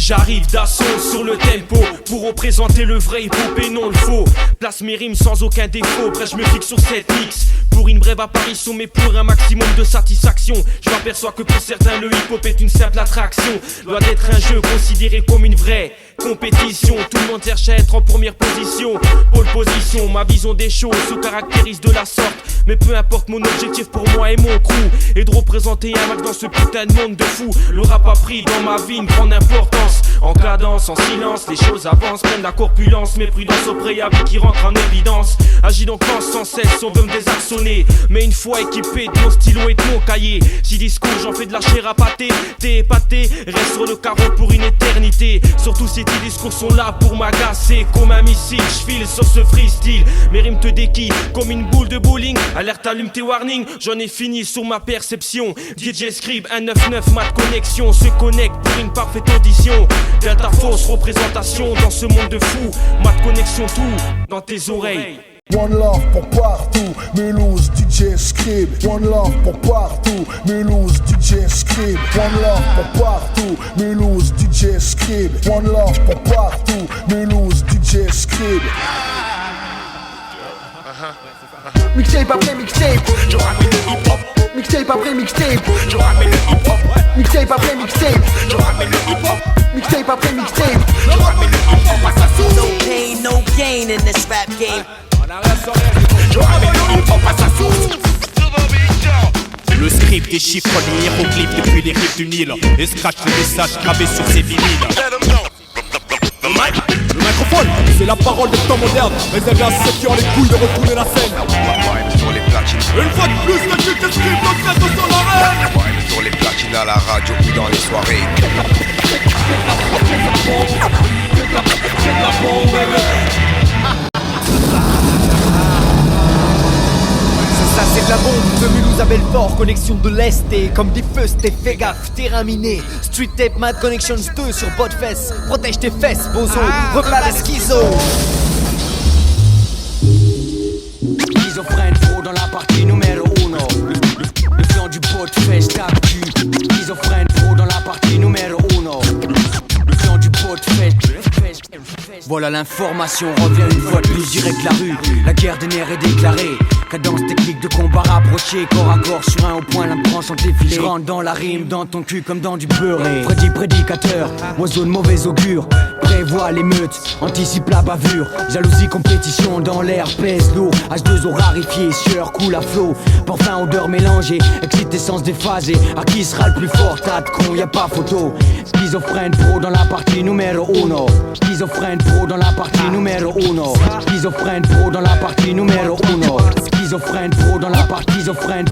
J'arrive d'assaut sur le tempo pour représenter le vrai hip-hop et non le faux. Place mes rimes sans aucun défaut, bref je me fixe sur cette mix. Pour une brève apparition mais pour un maximum de satisfaction. Je m'aperçois que pour certains le hip-hop est une simple attraction. Doit être un jeu considéré comme une vraie compétition. Tout le monde cherche à être en première position. Pole position, ma vision des choses se caractérise de la sorte. Mais peu importe, mon objectif pour moi et mon crew est de représenter un max dans ce putain de monde de fou. Le rap a pris dans ma vie une grande importance. En cadence, en silence, les choses avancent, prennent la corpulence. Mais prudence au préavis qui rentre en évidence. Agis donc pense sans cesse, on veut me désarçonner. Mais une fois équipé de mon stylo et de mon cahier, si discours j'en fais de la chair à pâté. T'es épaté, reste sur le carreau pour une éternité. Surtout ces petits discours sont là pour m'agacer. Comme un missile, j'file sur ce freestyle. Mes rimes te déquillent comme une boule de bowling. Alerte, allume tes warnings, j'en ai fini sur ma perception. DJ Scribe, 199, mat connexion. Se connecte pour une parfaite audition. Delta Force, représentation dans ce monde de fou. Mat connexion, tout dans tes oreilles. One love pour partout, Mulhouse, DJ Scribe. One love pour partout, Mulhouse, DJ Scribe. One love pour partout, Mulhouse, DJ Scribe. One love pour partout, Mulhouse, DJ Scribe. Mixtape après mixtape, je ramène le hip-hop. Mixtape après mixtape, je ramène le hip-hop. Mixtape après mixtape, je ramène le hip-hop. Mixtape après mixtape, je ramène le hip-hop à sa source. No pain, no gain in this rap game. Je ramène le hip-hop à sa source. Le script déchiffre les hiéroglyphes depuis les rives du Nil et scratch le message gravé sur ces vinyles. Le microphone, c'est la parole des temps modernes, réservé à ceux qui ont les couilles de retourner la scène. Une fois de plus, le DJ Scribe l'entraîne sur l'arène. Sur les platines à la radio ou dans les soirées. Ça c'est de la bombe de Mulhouse à Belfort, connexion de l'Est et comme des feux, t'es fait gaffe, terrain miné. Street Tape Mad Connections 2 sur Podfest, protège tes fesses, bozo, repas les schizo. Schizophrène pro dans la partie numéro 1. Le clan du Podfest tape cul. Schizophrène pro dans la partie numéro 1. Le clan du Podfest. Voilà l'information, revient une fois de plus direct la rue. La guerre des nerfs est déclarée. Cadence technique de combat rapproché, corps à corps sur un au point, l'âme tranche en défilé. Je rentre dans la rime, dans ton cul comme dans du beurré. Freddy prédicateur, oiseau de mauvais augure. Prévoit l'émeute, anticipe la bavure. Jalousie, compétition dans l'air, pèse lourd. H2O rarifié, sueur coule à flot. Parfum, odeur mélangée, excite essence déphasée. À qui sera le plus fort, tas de con, y'a pas photo. Schizophrène pro dans la partie numéro 1. Schizophrène pro dans la partie numéro 1. Schizophrène pro dans la partie numéro 1. Schizophrène pro dans la partie, schizophrène,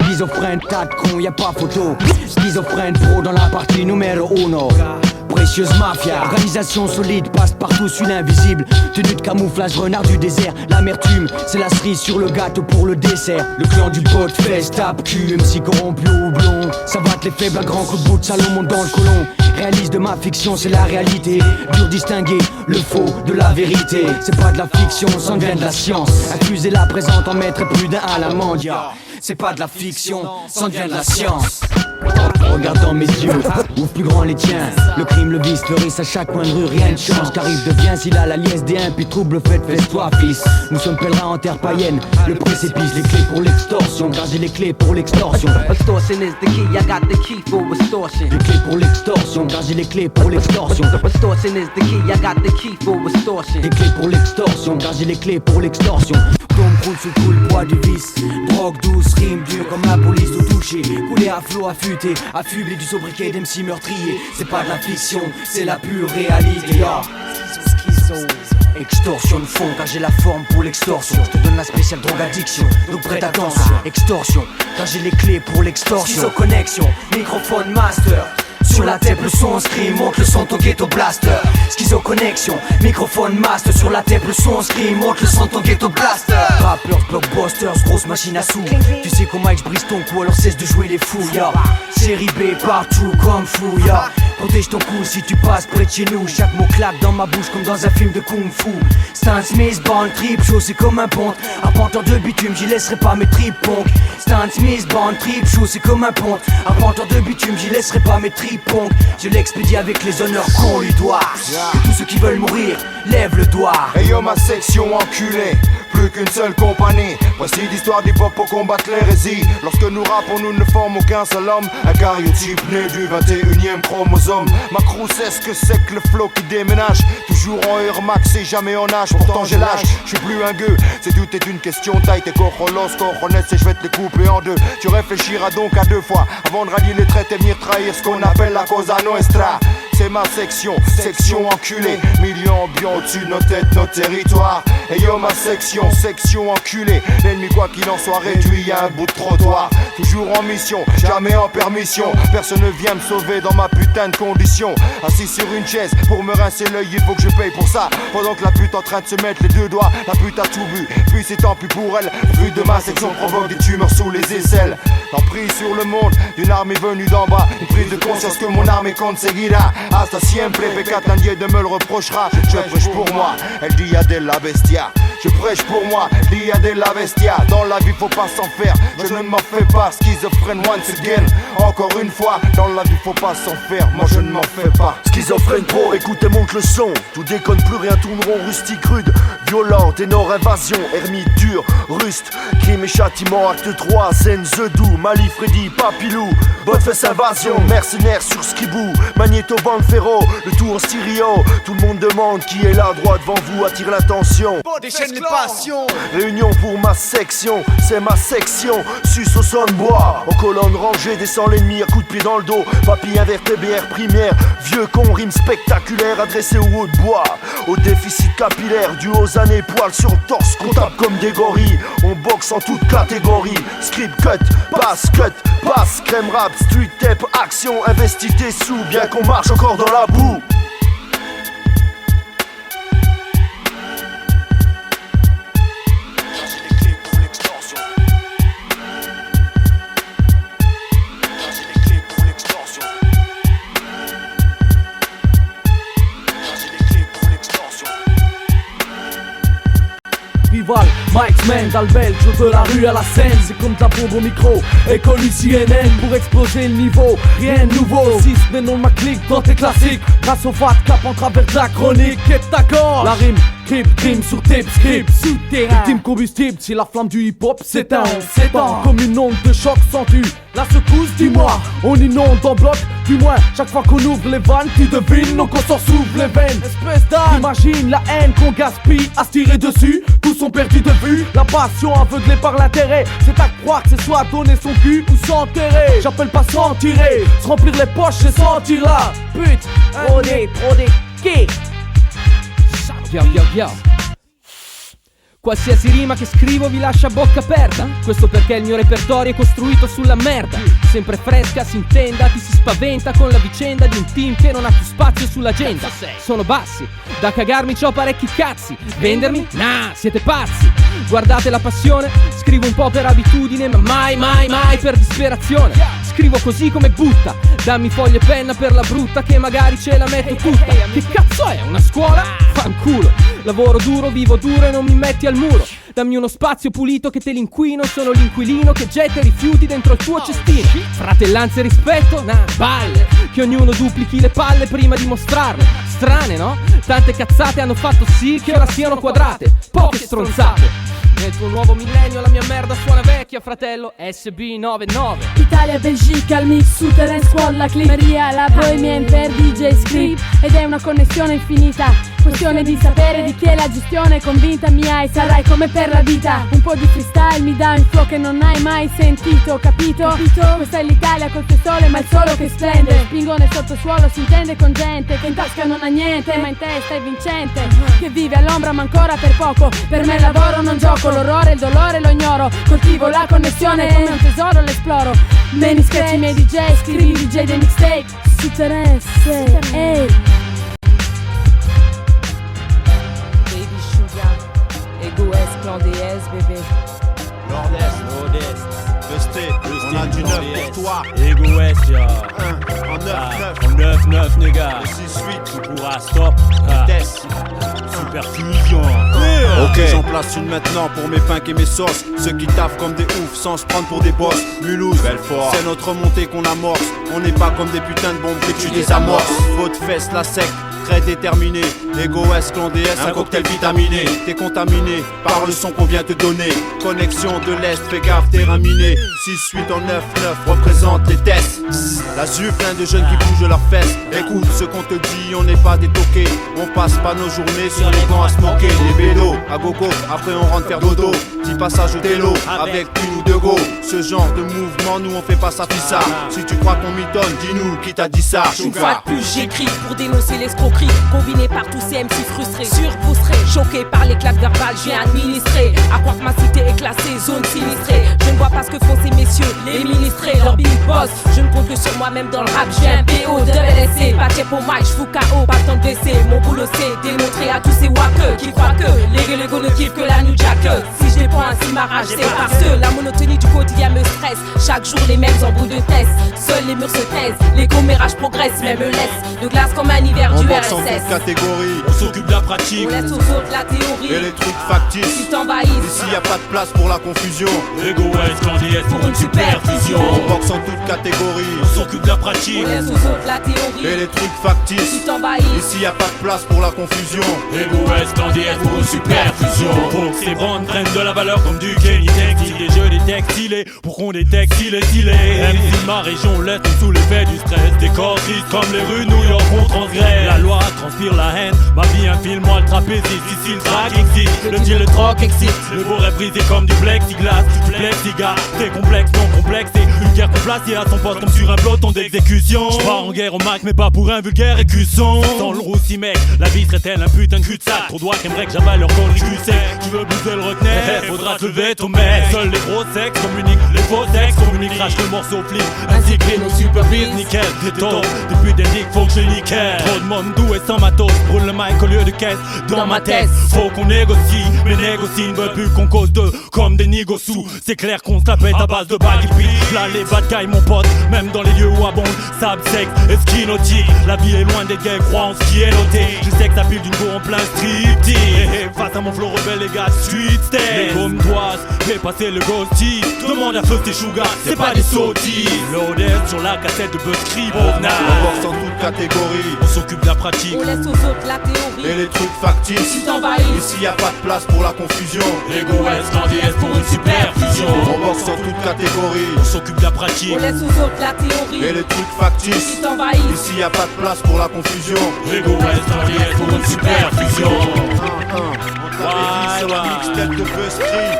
tas de con, y'a pas photo. Schizophrène pro dans la partie numéro 1. Précieuse mafia, organisation solide, passe partout, suis l'invisible. Tenue de camouflage, renard du désert. L'amertume, c'est la cerise sur le gâteau pour le dessert. Le clan du Podfest tape cul, MC corrompu ou blond. Ça batte les faibles, un grand coup de bout de salon monte dans le colon. Réalise de ma fiction, c'est la réalité. Dur distinguer le faux de la vérité. C'est pas de la fiction, ça vient de la science. Accuser la présente, en mettrait plus d'un à la mendia. C'est pas de la fiction, ça vient de la science. Regarde dans mes yeux, ouvre plus grand les tiens. Le crime, le vice, le risque à chaque coin de rue, rien ne change. Qu'arrive devient s'il a la liesse des 1, puis trouble, fais-toi fils. Nous sommes pèlerins en terre païenne, le précipice, les clés pour l'extorsion. Car j'ai les clés pour l'extorsion. Extortion is the key, I got the key for extortion. Les clés pour l'extorsion, car j'ai les clés pour l'extorsion. Extortion is the key, I got the key for extortion. Les clés pour l'extorsion, car j'ai les clés pour l'extorsion. Tombe roule sous tout le poids du vice. Drogue douce, rime dure comme la police au toucher. Coulé à flot, affûté, affublé du sobriquet d'MC meurtrier. C'est pas de la fiction, c'est la pure réalité. Extorsion de fond, car j'ai la forme pour l'extorsion. Je te donne la spéciale drogue addiction, donc prête attention. Extorsion, car j'ai les clés pour l'extorsion. Schizo connexion, microphone master. Sur la tête le son scream, monte le son ton ghetto blaster. Schizo connexion, microphone master. Sur la tête le son scream, monte le son ton ghetto blaster. Rappers, blockbusters, grosse machine à sous. Tu sais comment je brise ton cou, alors cesse de jouer les fous, ya. Série B partout comme fou, ya. Protège ton cou si tu passes près de chez nous. Chaque mot claque dans ma bouche comme dans un film de kung fu. Stan Smith, bande trip, chaud c'est comme un pont. Arpenteur de bitume, j'y laisserai pas mes tripes ponk. Stan Smith, bande trip, chaud c'est comme un pont. Arpenteur de bitume, j'y laisserai pas mes tripes ponk. Je l'expédie avec les honneurs qu'on lui doit. Tous ceux qui veulent mourir, lève le doigt. Hey yo ma section enculée, plus qu'une seule compagnie. Voici l'histoire du pop pour combattre l'hérésie. Lorsque nous rappons, nous ne formons qu'un seul homme. Un cariotype né du 21e chromosome. Ma crew sait ce que c'est que le flow qui déménage. Toujours en Air Max et jamais en âge. Pourtant j'ai l'âge, je suis plus un gueux. C'est tout est une question de taille. Tes cojones, cojones et je vais te les couper en deux. Tu réfléchiras donc à deux fois avant de rallier les traites et venir trahir ce qu'on appelle la cosa nostra. C'est ma section, section enculée. Millions ambiants au-dessus de nos têtes, nos territoires. Et yo ma section, section enculée. L'ennemi quoi qu'il en soit réduit à un bout de trottoir. Toujours en mission, jamais en permission. Personne ne vient me sauver dans ma putain de condition. Assis sur une chaise, pour me rincer l'œil il faut que je paye pour ça. Pendant que la pute en train de se mettre les deux doigts. La pute a tout bu, puis c'est tant pis pour elle. Le but de ma section provoque des tumeurs sous les aisselles. L'emprise sur le monde d'une armée venue d'en bas. Une prise de conscience que mon armée conseguira. Hasta siempre, pecata nadie ne me le reprochera. Je prêche pour moi, el dia de la bestia. Je prêche pour moi, dia de la bestia. Dans la vie faut pas s'en faire, je ne m'en fais pas. Schizophrène once again, encore une fois. Dans la vie faut pas s'en faire, moi je ne m'en fais pas. Schizophrène pro, écoutez monte le son. Tout déconne plus rien, tourneront rustique rude. Violent, ténor invasion, ermite dur, ruste. Crime et châtiment, acte 3, scène Zedou, Mali, Freddy, Papilou. Bonne fesse invasion, mercenaire sur Skibou. Magnéto, Banfero, le tout en stéréo. Tout le monde demande qui est là, droit devant vous, attire l'attention. Déchaîne les passions. Réunion pour ma section, c'est ma section. Suce au son de bois, en colonne rangée, descend l'ennemi à coups de pied dans le dos. Papille inverté, BR primaire, vieux con, rime spectaculaire, adressé au haut de bois. Au déficit capillaire, dû aux années, poils sur le torse, comptable comme des gorilles. On boxe en toute catégorie, script cut, passe, crème rap, street tape, action, investi tes sous, bien qu'on marche encore dans la boue. Rival, Mike Man, dans le belge, de la rue à la scène. C'est comme de la bombe au micro, école CNN pour exploser le niveau. Rien de nouveau, si ce n'est non ma clique dans tes classiques. Grâce au fat cap en travers de la chronique. Et d'accord, la rime, crime sur tape, script souterrain. Team combustible, si la flamme du hip-hop s'éteint, on s'étend comme une onde de choc sens-tu. La secousse, dis-moi, on inonde en bloc. Du moins, chaque fois qu'on ouvre les vannes, tu devines, donc on s'en s'ouvre les veines. Espèce d'âme, imagine la haine qu'on gaspille à se tirer dessus. Tous sont perdus de vue, la passion aveuglée par l'intérêt. C'est à croire que c'est soit donner son cul ou s'enterrer. J'appelle pas s'en tirer, se remplir les poches et sentir la pute. Trop des kick. Yo. Qualsiasi rima che scrivo vi lascia a bocca aperta. Questo perché il mio repertorio è costruito sulla merda. Sempre fresca, si intenda, ti si spaventa con la vicenda di un team che non ha più spazio sull'agenda. Sono bassi, da cagarmi c'ho parecchi cazzi. Vendermi? Nah, siete pazzi. Guardate la passione, scrivo un po' per abitudine, ma mai per disperazione. Scrivo così come butta, dammi foglie e penna per la brutta che magari ce la metto tutta. Che cazzo è, una scuola? Fanculo, lavoro duro, vivo duro e non mi metti al muro. Dammi uno spazio pulito che te l'inquino, sono l'inquilino che getta i rifiuti dentro il tuo cestino. Fratellanza e rispetto? Nah, balle, che ognuno duplichi le palle prima di mostrarle. Strane, no? Tante cazzate hanno fatto sì che ora siano quadrate, poche stronzate. Nel tuo nuovo millennio la mia merda suona vecchia, fratello. SB99 Italia, Belgica, il mix, souterrain, squad, la clip Maria, la bohemienne per DJ Script. Ed è una connessione infinita, questione di sapere di chi è la gestione. Convinta mi hai, sarai come per la vita. Un po' di freestyle mi dà un flow che non hai mai sentito, capito? Questa è l'Italia col suo sole ma il solo che splende. Spingo nel sottosuolo, si intende con gente che in tasca non ha niente ma in testa è vincente. Che vive all'ombra ma ancora per poco. Per me lavoro non gioco, l'orrore, il dolore lo ignoro. Coltivo la connessione come un tesoro l'esploro. Many sketch, i miei DJ, scrivi DJ dei mixtape. Souterrain, ehi. Baby Sugar, Ego S, Clan DS, bébé. Nord-Est. Resté, on a du neuf pour toi. Ego West, ya. En 9-9, nigga. 6-8. Tu pourras stop. Test. Super fusion. Ok, j'en place une maintenant pour mes punks et mes sauces. Ceux qui taffent comme des oufs sans se prendre pour des boss. Mulhouse, Belfort, c'est notre montée qu'on amorce. On n'est pas comme des putains de bombes que tu désamorces. Votre fesse, la sec, très déterminé. Ego West, clan DS, un cocktail vitaminé. T'es contaminé par le son qu'on vient te donner. Connexion de l'Est, fais gaffe, terrain miné. 6-8 en 9-9 représente les tests. La ZU, plein de jeunes qui bougent leurs fesses. Écoute ce qu'on te dit, on n'est pas des toqués. On passe pas nos journées sur les bancs à se moquer. Les vélos à gogo, après on rentre faire dodo. Petit passage au télo, avec une ou deux go. Ce genre de mouvement, nous on fait pas ça, ça. Si tu crois qu'on m'étonne, dis-nous qui t'a dit ça. Une fois de plus j'écris pour dénoncer l'escroquerie combinée par tous ces MC frustrés, surpoussés, choqués par les claques verbales, j'ai administré. À croire que ma cité est classée, zone sinistrée. Je ne vois pas ce que font ces messieurs, les ministrés, leur big boss. Je ne compte que sur moi-même dans le rap, j'ai un PO de LSC. Pas de pour Mike, j'fous KO, pas le temps de baisser. Mon boulot c'est démontrer à tous ces wackeux qui croient que les Lego ne kiffent que la New Jack. Si je les prends ainsi ma rage, c'est parce que la monotonie du quotidien me stresse. Chaque jour les mêmes embrouilles de test. Seuls les murs se taisent, les commérages progressent, mais me laissent de glace comme un hiver du RSS. Catégorie, on s'occupe de la pratique, on laisse aux autres la théorie et les trucs factices qui t'envahissent. Ici y a pas de place pour la confusion. Ego West, clan DS pour une super fusion. On boxe en toute catégorie, on s'occupe de la pratique, on laisse aux autres la théorie et les trucs factices qui t'envahissent. Ici y a pas de place pour la confusion. Ego West, clan DS pour une super fusion. Faut que ces bandes prennent de la valeur comme du Kenny Textile. Et je les textilés pour qu'on détecte s'il est stylé. Même si ma région l'est sous l'effet du stress. Des corps tristes comme les rues New York on transgresse. La loi transpire la haine, ma vie un film, moi le trapéziste. Ici le track existe, le deal le troc excite. Le beau rêve brisé comme du plexiglas, du plexigas. T'es complexe, non complexe, c'est une guerre qu'on placée à son poste comme sur un peloton d'exécution. J'pars en guerre au Mac mais pas pour un vulgaire écusson. Sans le roussi mec, la vie serait-elle un putain de cul-de-sac. Trop droit qu'aimerait que j'avale leur corps sec. Tu veux bouger le retenir, faudra te lever ton mec. Seuls les gros sexes communiquent, les faux sexes communiquent. Crache le morceau flip, ainsi que nos super beats nickel. Détons, depuis des dicks faut que je nickel. Trop de monde doux et sans matos, brûle le mic au lieu de caisse. Dans ma tête, faut qu'on négocie, mais négocie ne veut plus qu'on cause d'eux comme des négocious. C'est clair qu'on se la pète à base de bagues et puis là les bad guys mon pote, même dans les lieux où abondent sable, sexe et ski nautique. La vie est loin des gays, crois en ce qui est noté. Je sais que ça pile d'une go en plein striptease. Face à mon flow rebelle les gars, street style. Les gommes doivent fais passer le ghosty. Demande à feu tes sugar, c'est pas des sottises. L'odeur sur la cassette de Buzzcree. On boxe en toute catégorie, on s'occupe de la pratique, on laisse aux autres la théorie et les trucs factices qui t'envahissent. Ici y a pas de place pour la confusion. Ego West, clan DS pour une super fusion. On boxe en toute catégorie, on s'occupe de la pratique, on laisse aux autres la théorie et les trucs factices qui t'envahissent. Ici y a pas de place pour la confusion. Ego West, clan DS pour une super fusion. On la mixtape de Buzzcree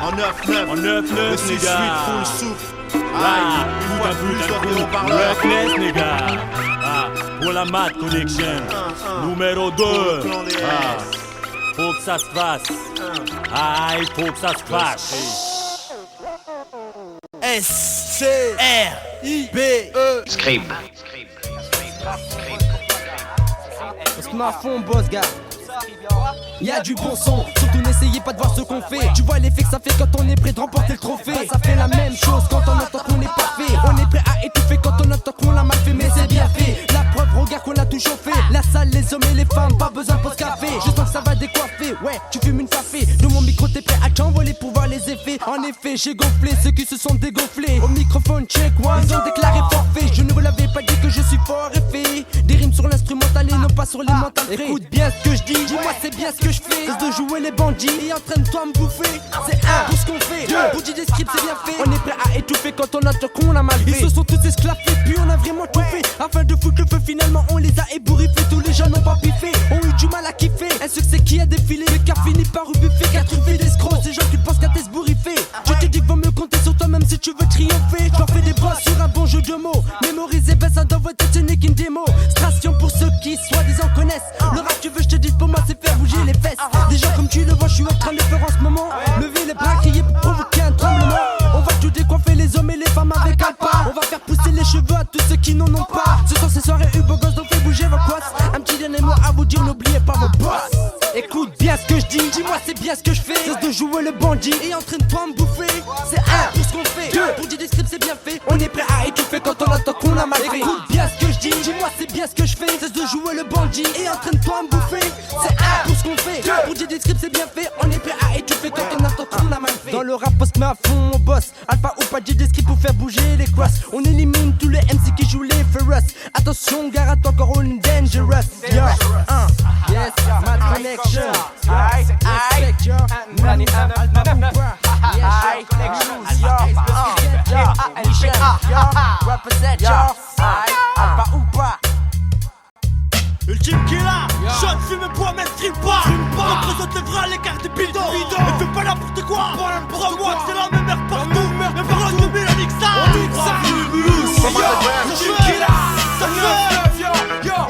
en 9-9, en 9-9, le 6-8 full souffle. Ah, reckless, nigga. Ah, pour la Mad Connection. Numéro 2. Ah, faut que ça se fasse. Ah, il faut que ça se fasse. S-C-R-I-B-E Scribe. Parce qu'on a à fond, boss, gars. Y'a du bon son, surtout n'essayez pas de voir ce qu'on fait. Tu vois l'effet que ça fait quand on est prêt de remporter le trophée. Ça fait la même chose quand on entend qu'on est parfait. On est prêt à étouffer quand on entend qu'on l'a mal fait, mais c'est bien fait. La preuve, regarde qu'on l'a tout chauffé. La salle, les hommes et les femmes, pas besoin de pause café. Je sens que ça va décoiffer, ouais, tu fumes une café. De mon micro, t'es prêt à t'envoler pour voir les effets. En effet, j'ai gonflé ceux qui se sont dégonflés. Au microphone, check one, ils ont déclaré forfait. Je ne vous l'avais pas dit que je suis fort et fait. Des rimes sur l'instrumental et non pas sur les mentales. Écoute bien ce que je dis, dis-moi c'est bien ce que je fais. Cesse de jouer les bandits et entraîne-toi à me bouffer. C'est un pour ce qu'on fait, deux pour dire des scripts c'est bien fait. On est prêt à étouffer quand on attend qu'on a mal fait. Ils se sont tous esclaffés puis on a vraiment tout fait. Afin de foutre le feu finalement on les a ébouriffés. Tous les gens n'ont pas piffé, ont eu du mal à kiffer. Un succès qui a défilé, mais qui a fini par rebuffer. Qui a trouvé des escrocs, ces gens qui pensent qu'à t'esbouriffer. Je te dis qu'il vaut mieux compter sur toi même si tu veux triompher. Je leur fais des boss sur un bon jeu de mots. Mémoriser baisse dans votre tête, ce n'est qu'une démo. Stration pour ceux qui soi-disant connaissent. Le rap tu veux je te dis pour moi c'est faire bouger les fesses. Des gens comme tu le vois je suis en train de le faire en ce moment. Lever les bras, crier pour provoquer un tremblement. On va tout décoiffer les hommes et les femmes avec Alpa. On va faire pousser les cheveux à tous ceux qui n'en ont pas. Ce sont ces soirées Hugo Goss donc fais bouger vos poisses. Un petit dernier mot à vous dire, n'oubliez pas vos boss. Écoute bien ce que je dis, dis-moi c'est bien ce que je fais. Cesse de jouer le bandit et entraîne-toi à me bouffer. C'est un pour ce qu'on fait, deux pour dire des scripts c'est bien fait. On est prêt à étouffer quand on attend qu'on a mal fait. Écoute bien ce que je dis, dis-moi c'est bien ce que je fais. Cesse de jouer le bandit et entraîne-toi à me bouffer. C'est un pour ce qu'on fait, deux pour dire des scripts c'est bien fait. On est prêt à étouffer quand on attend qu'on a mal fait. Dans le rap post mais à fond on bosse. Alpha ou pas j'ai des scripts pour faire bouger les crosses. On élimine tous les MC qui jouent les féroces. Attention garde encore on dangerous. Yo, yes, Mad Connection. Respect yo, Money Alpha Uber. Yes, connections yo. Represent yo. Alpha Uber. Ultime Killa, shot, fume, bois, mais stream pas. Représente les vrais à l'écart des bidons. Et fais pas n'importe quoi. Prends-moi que c'est la même merde partout. Y'a pas de 2000 avec ça. Ultime Killa, ça fait.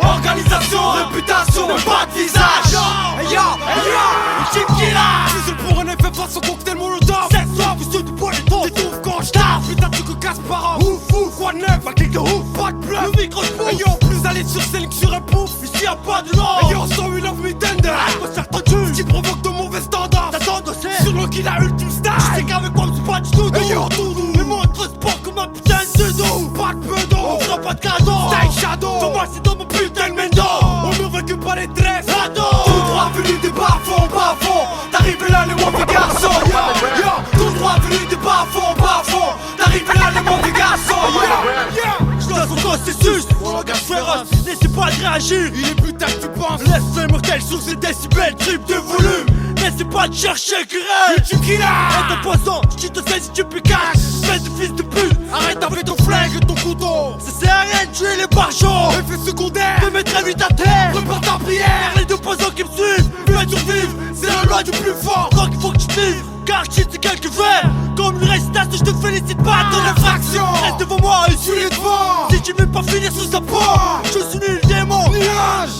Organisation, réputation, pas de visage. Ultime Killa. Je suis pour un effet face au cocktail molotov. C'est ça, vous êtes pour les tons. T'étouffes quand je tape. Putain, tu que casse par an. Ouf, quoi de neuf, un clic de ouf, pas de bluff. Le micro se fout. Yo, plus aller sur scène que sur un pouf. Ici y'a pas de nom. Yo, 108 love me tender. Je me faire tendu. Ce qui provoque de mauvais standards. T'attends d'osser. Sur le kill a ultime star. Je sais qu'avec moi, c'est pas du tout. Yo, tout doux. Mais moi, trop sport comme un putain de dos. Pas de peu d'eau. On fera pas de cadeau. Style shadow. Thomas, c'est dans mon putain de mendo. On ne veut que pas les tresses. Ado. Tout droit venu des bas-fonds, bas-fonds. T'arrives là, les mauvais garçons. Yo, tout droit venu des bas-fonds, bas-fonds. T'arrives là, les mauvais garçons. J'dois son processus, mon langage féroce. N'essaie pas de réagir, il est putain que tu penses. Laisse-le mortel sous ses décibels, trip de volume. N'essaie pas de chercher querelle. Tu Killa, arrête ton poisson, tu te sais si tu picaches. Espèce de fils de pute, arrête avec ton flingue et ton couteau. Ça sert à rien de tuer les barjots. Effet secondaire, te mettre très vite à terre. Prépare ta prière, les deux poisons qui me suivent. Fais survivre, c'est la loi du plus fort. Donc il faut que tu te vives, car shit c'est quelques verres. Comme le récitation, je te félicite pas de l'infraction. Reste devant moi et suis devant. Si tu veux pas finir sous sa peau, je suis nul démon.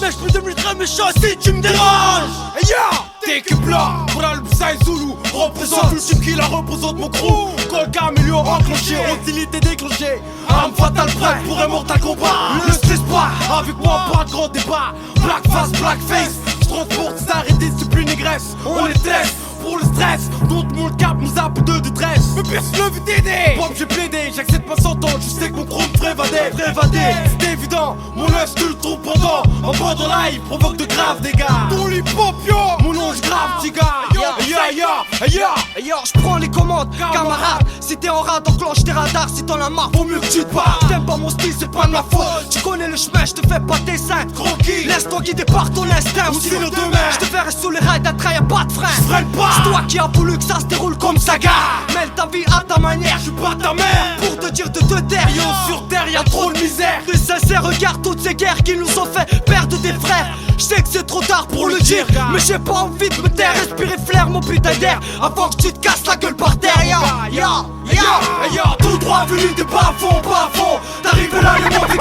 Mais je peux devenir très méchant si tu me déranges. Hey yo, t'es blanc, Bral Psy Zulu. Représente l'ultime Killa, représente mon crew. Col caméléon enclenché, hostilité déclenchée. Arme fatale prête pour un mortal combat. Ne stresse pas, avec moi pas de grand débat. Black face, black face, je transporte des arrêts, discipline et graisse. On les teste pour le stress, d'autres mon cap nous a peu de détresse. Mais personne ne veut t'aider. Pop j'ai plaidé, j'accepte pas s'entendre. Je sais que mon chrome prévadé, c'est évident. Mon œuf tu le trouves pendant. En borderline provoque de graves dégâts. Ton lit pop yo, mon nom grave petit gars. Yo, j'prends les commandes, camarade. Si t'es en rade, enclenche tes radars. Si t'en as marre, vaut mieux que tu te barres. T'aimes pas mon style, c'est pas de ma faute. Tu connais le chemin, j'te fais pas tes seins. Tranquille, laisse-toi guider par ton instinct. Ou sinon demain, j'te verrai sous les rails d'un train, y'a pas de frein. J'freine pas. C'est toi qui as voulu que ça se déroule comme saga. Mêle ta vie à ta manière, j'suis pas ta mère. Pour te dire de te taire, yo, sur terre y'a trop de misère. Fais sincère, regarde toutes ces guerres qui nous ont fait perdre des frères. J'sais que c'est trop tard pour le dire, mais j'ai pas envie de me taire. Respirer flair mon putain d'air avant que tu te casses la gueule par terre. Yo, tout droit venu des bas-fonds, bas-fonds. T'arrives là, les mauvais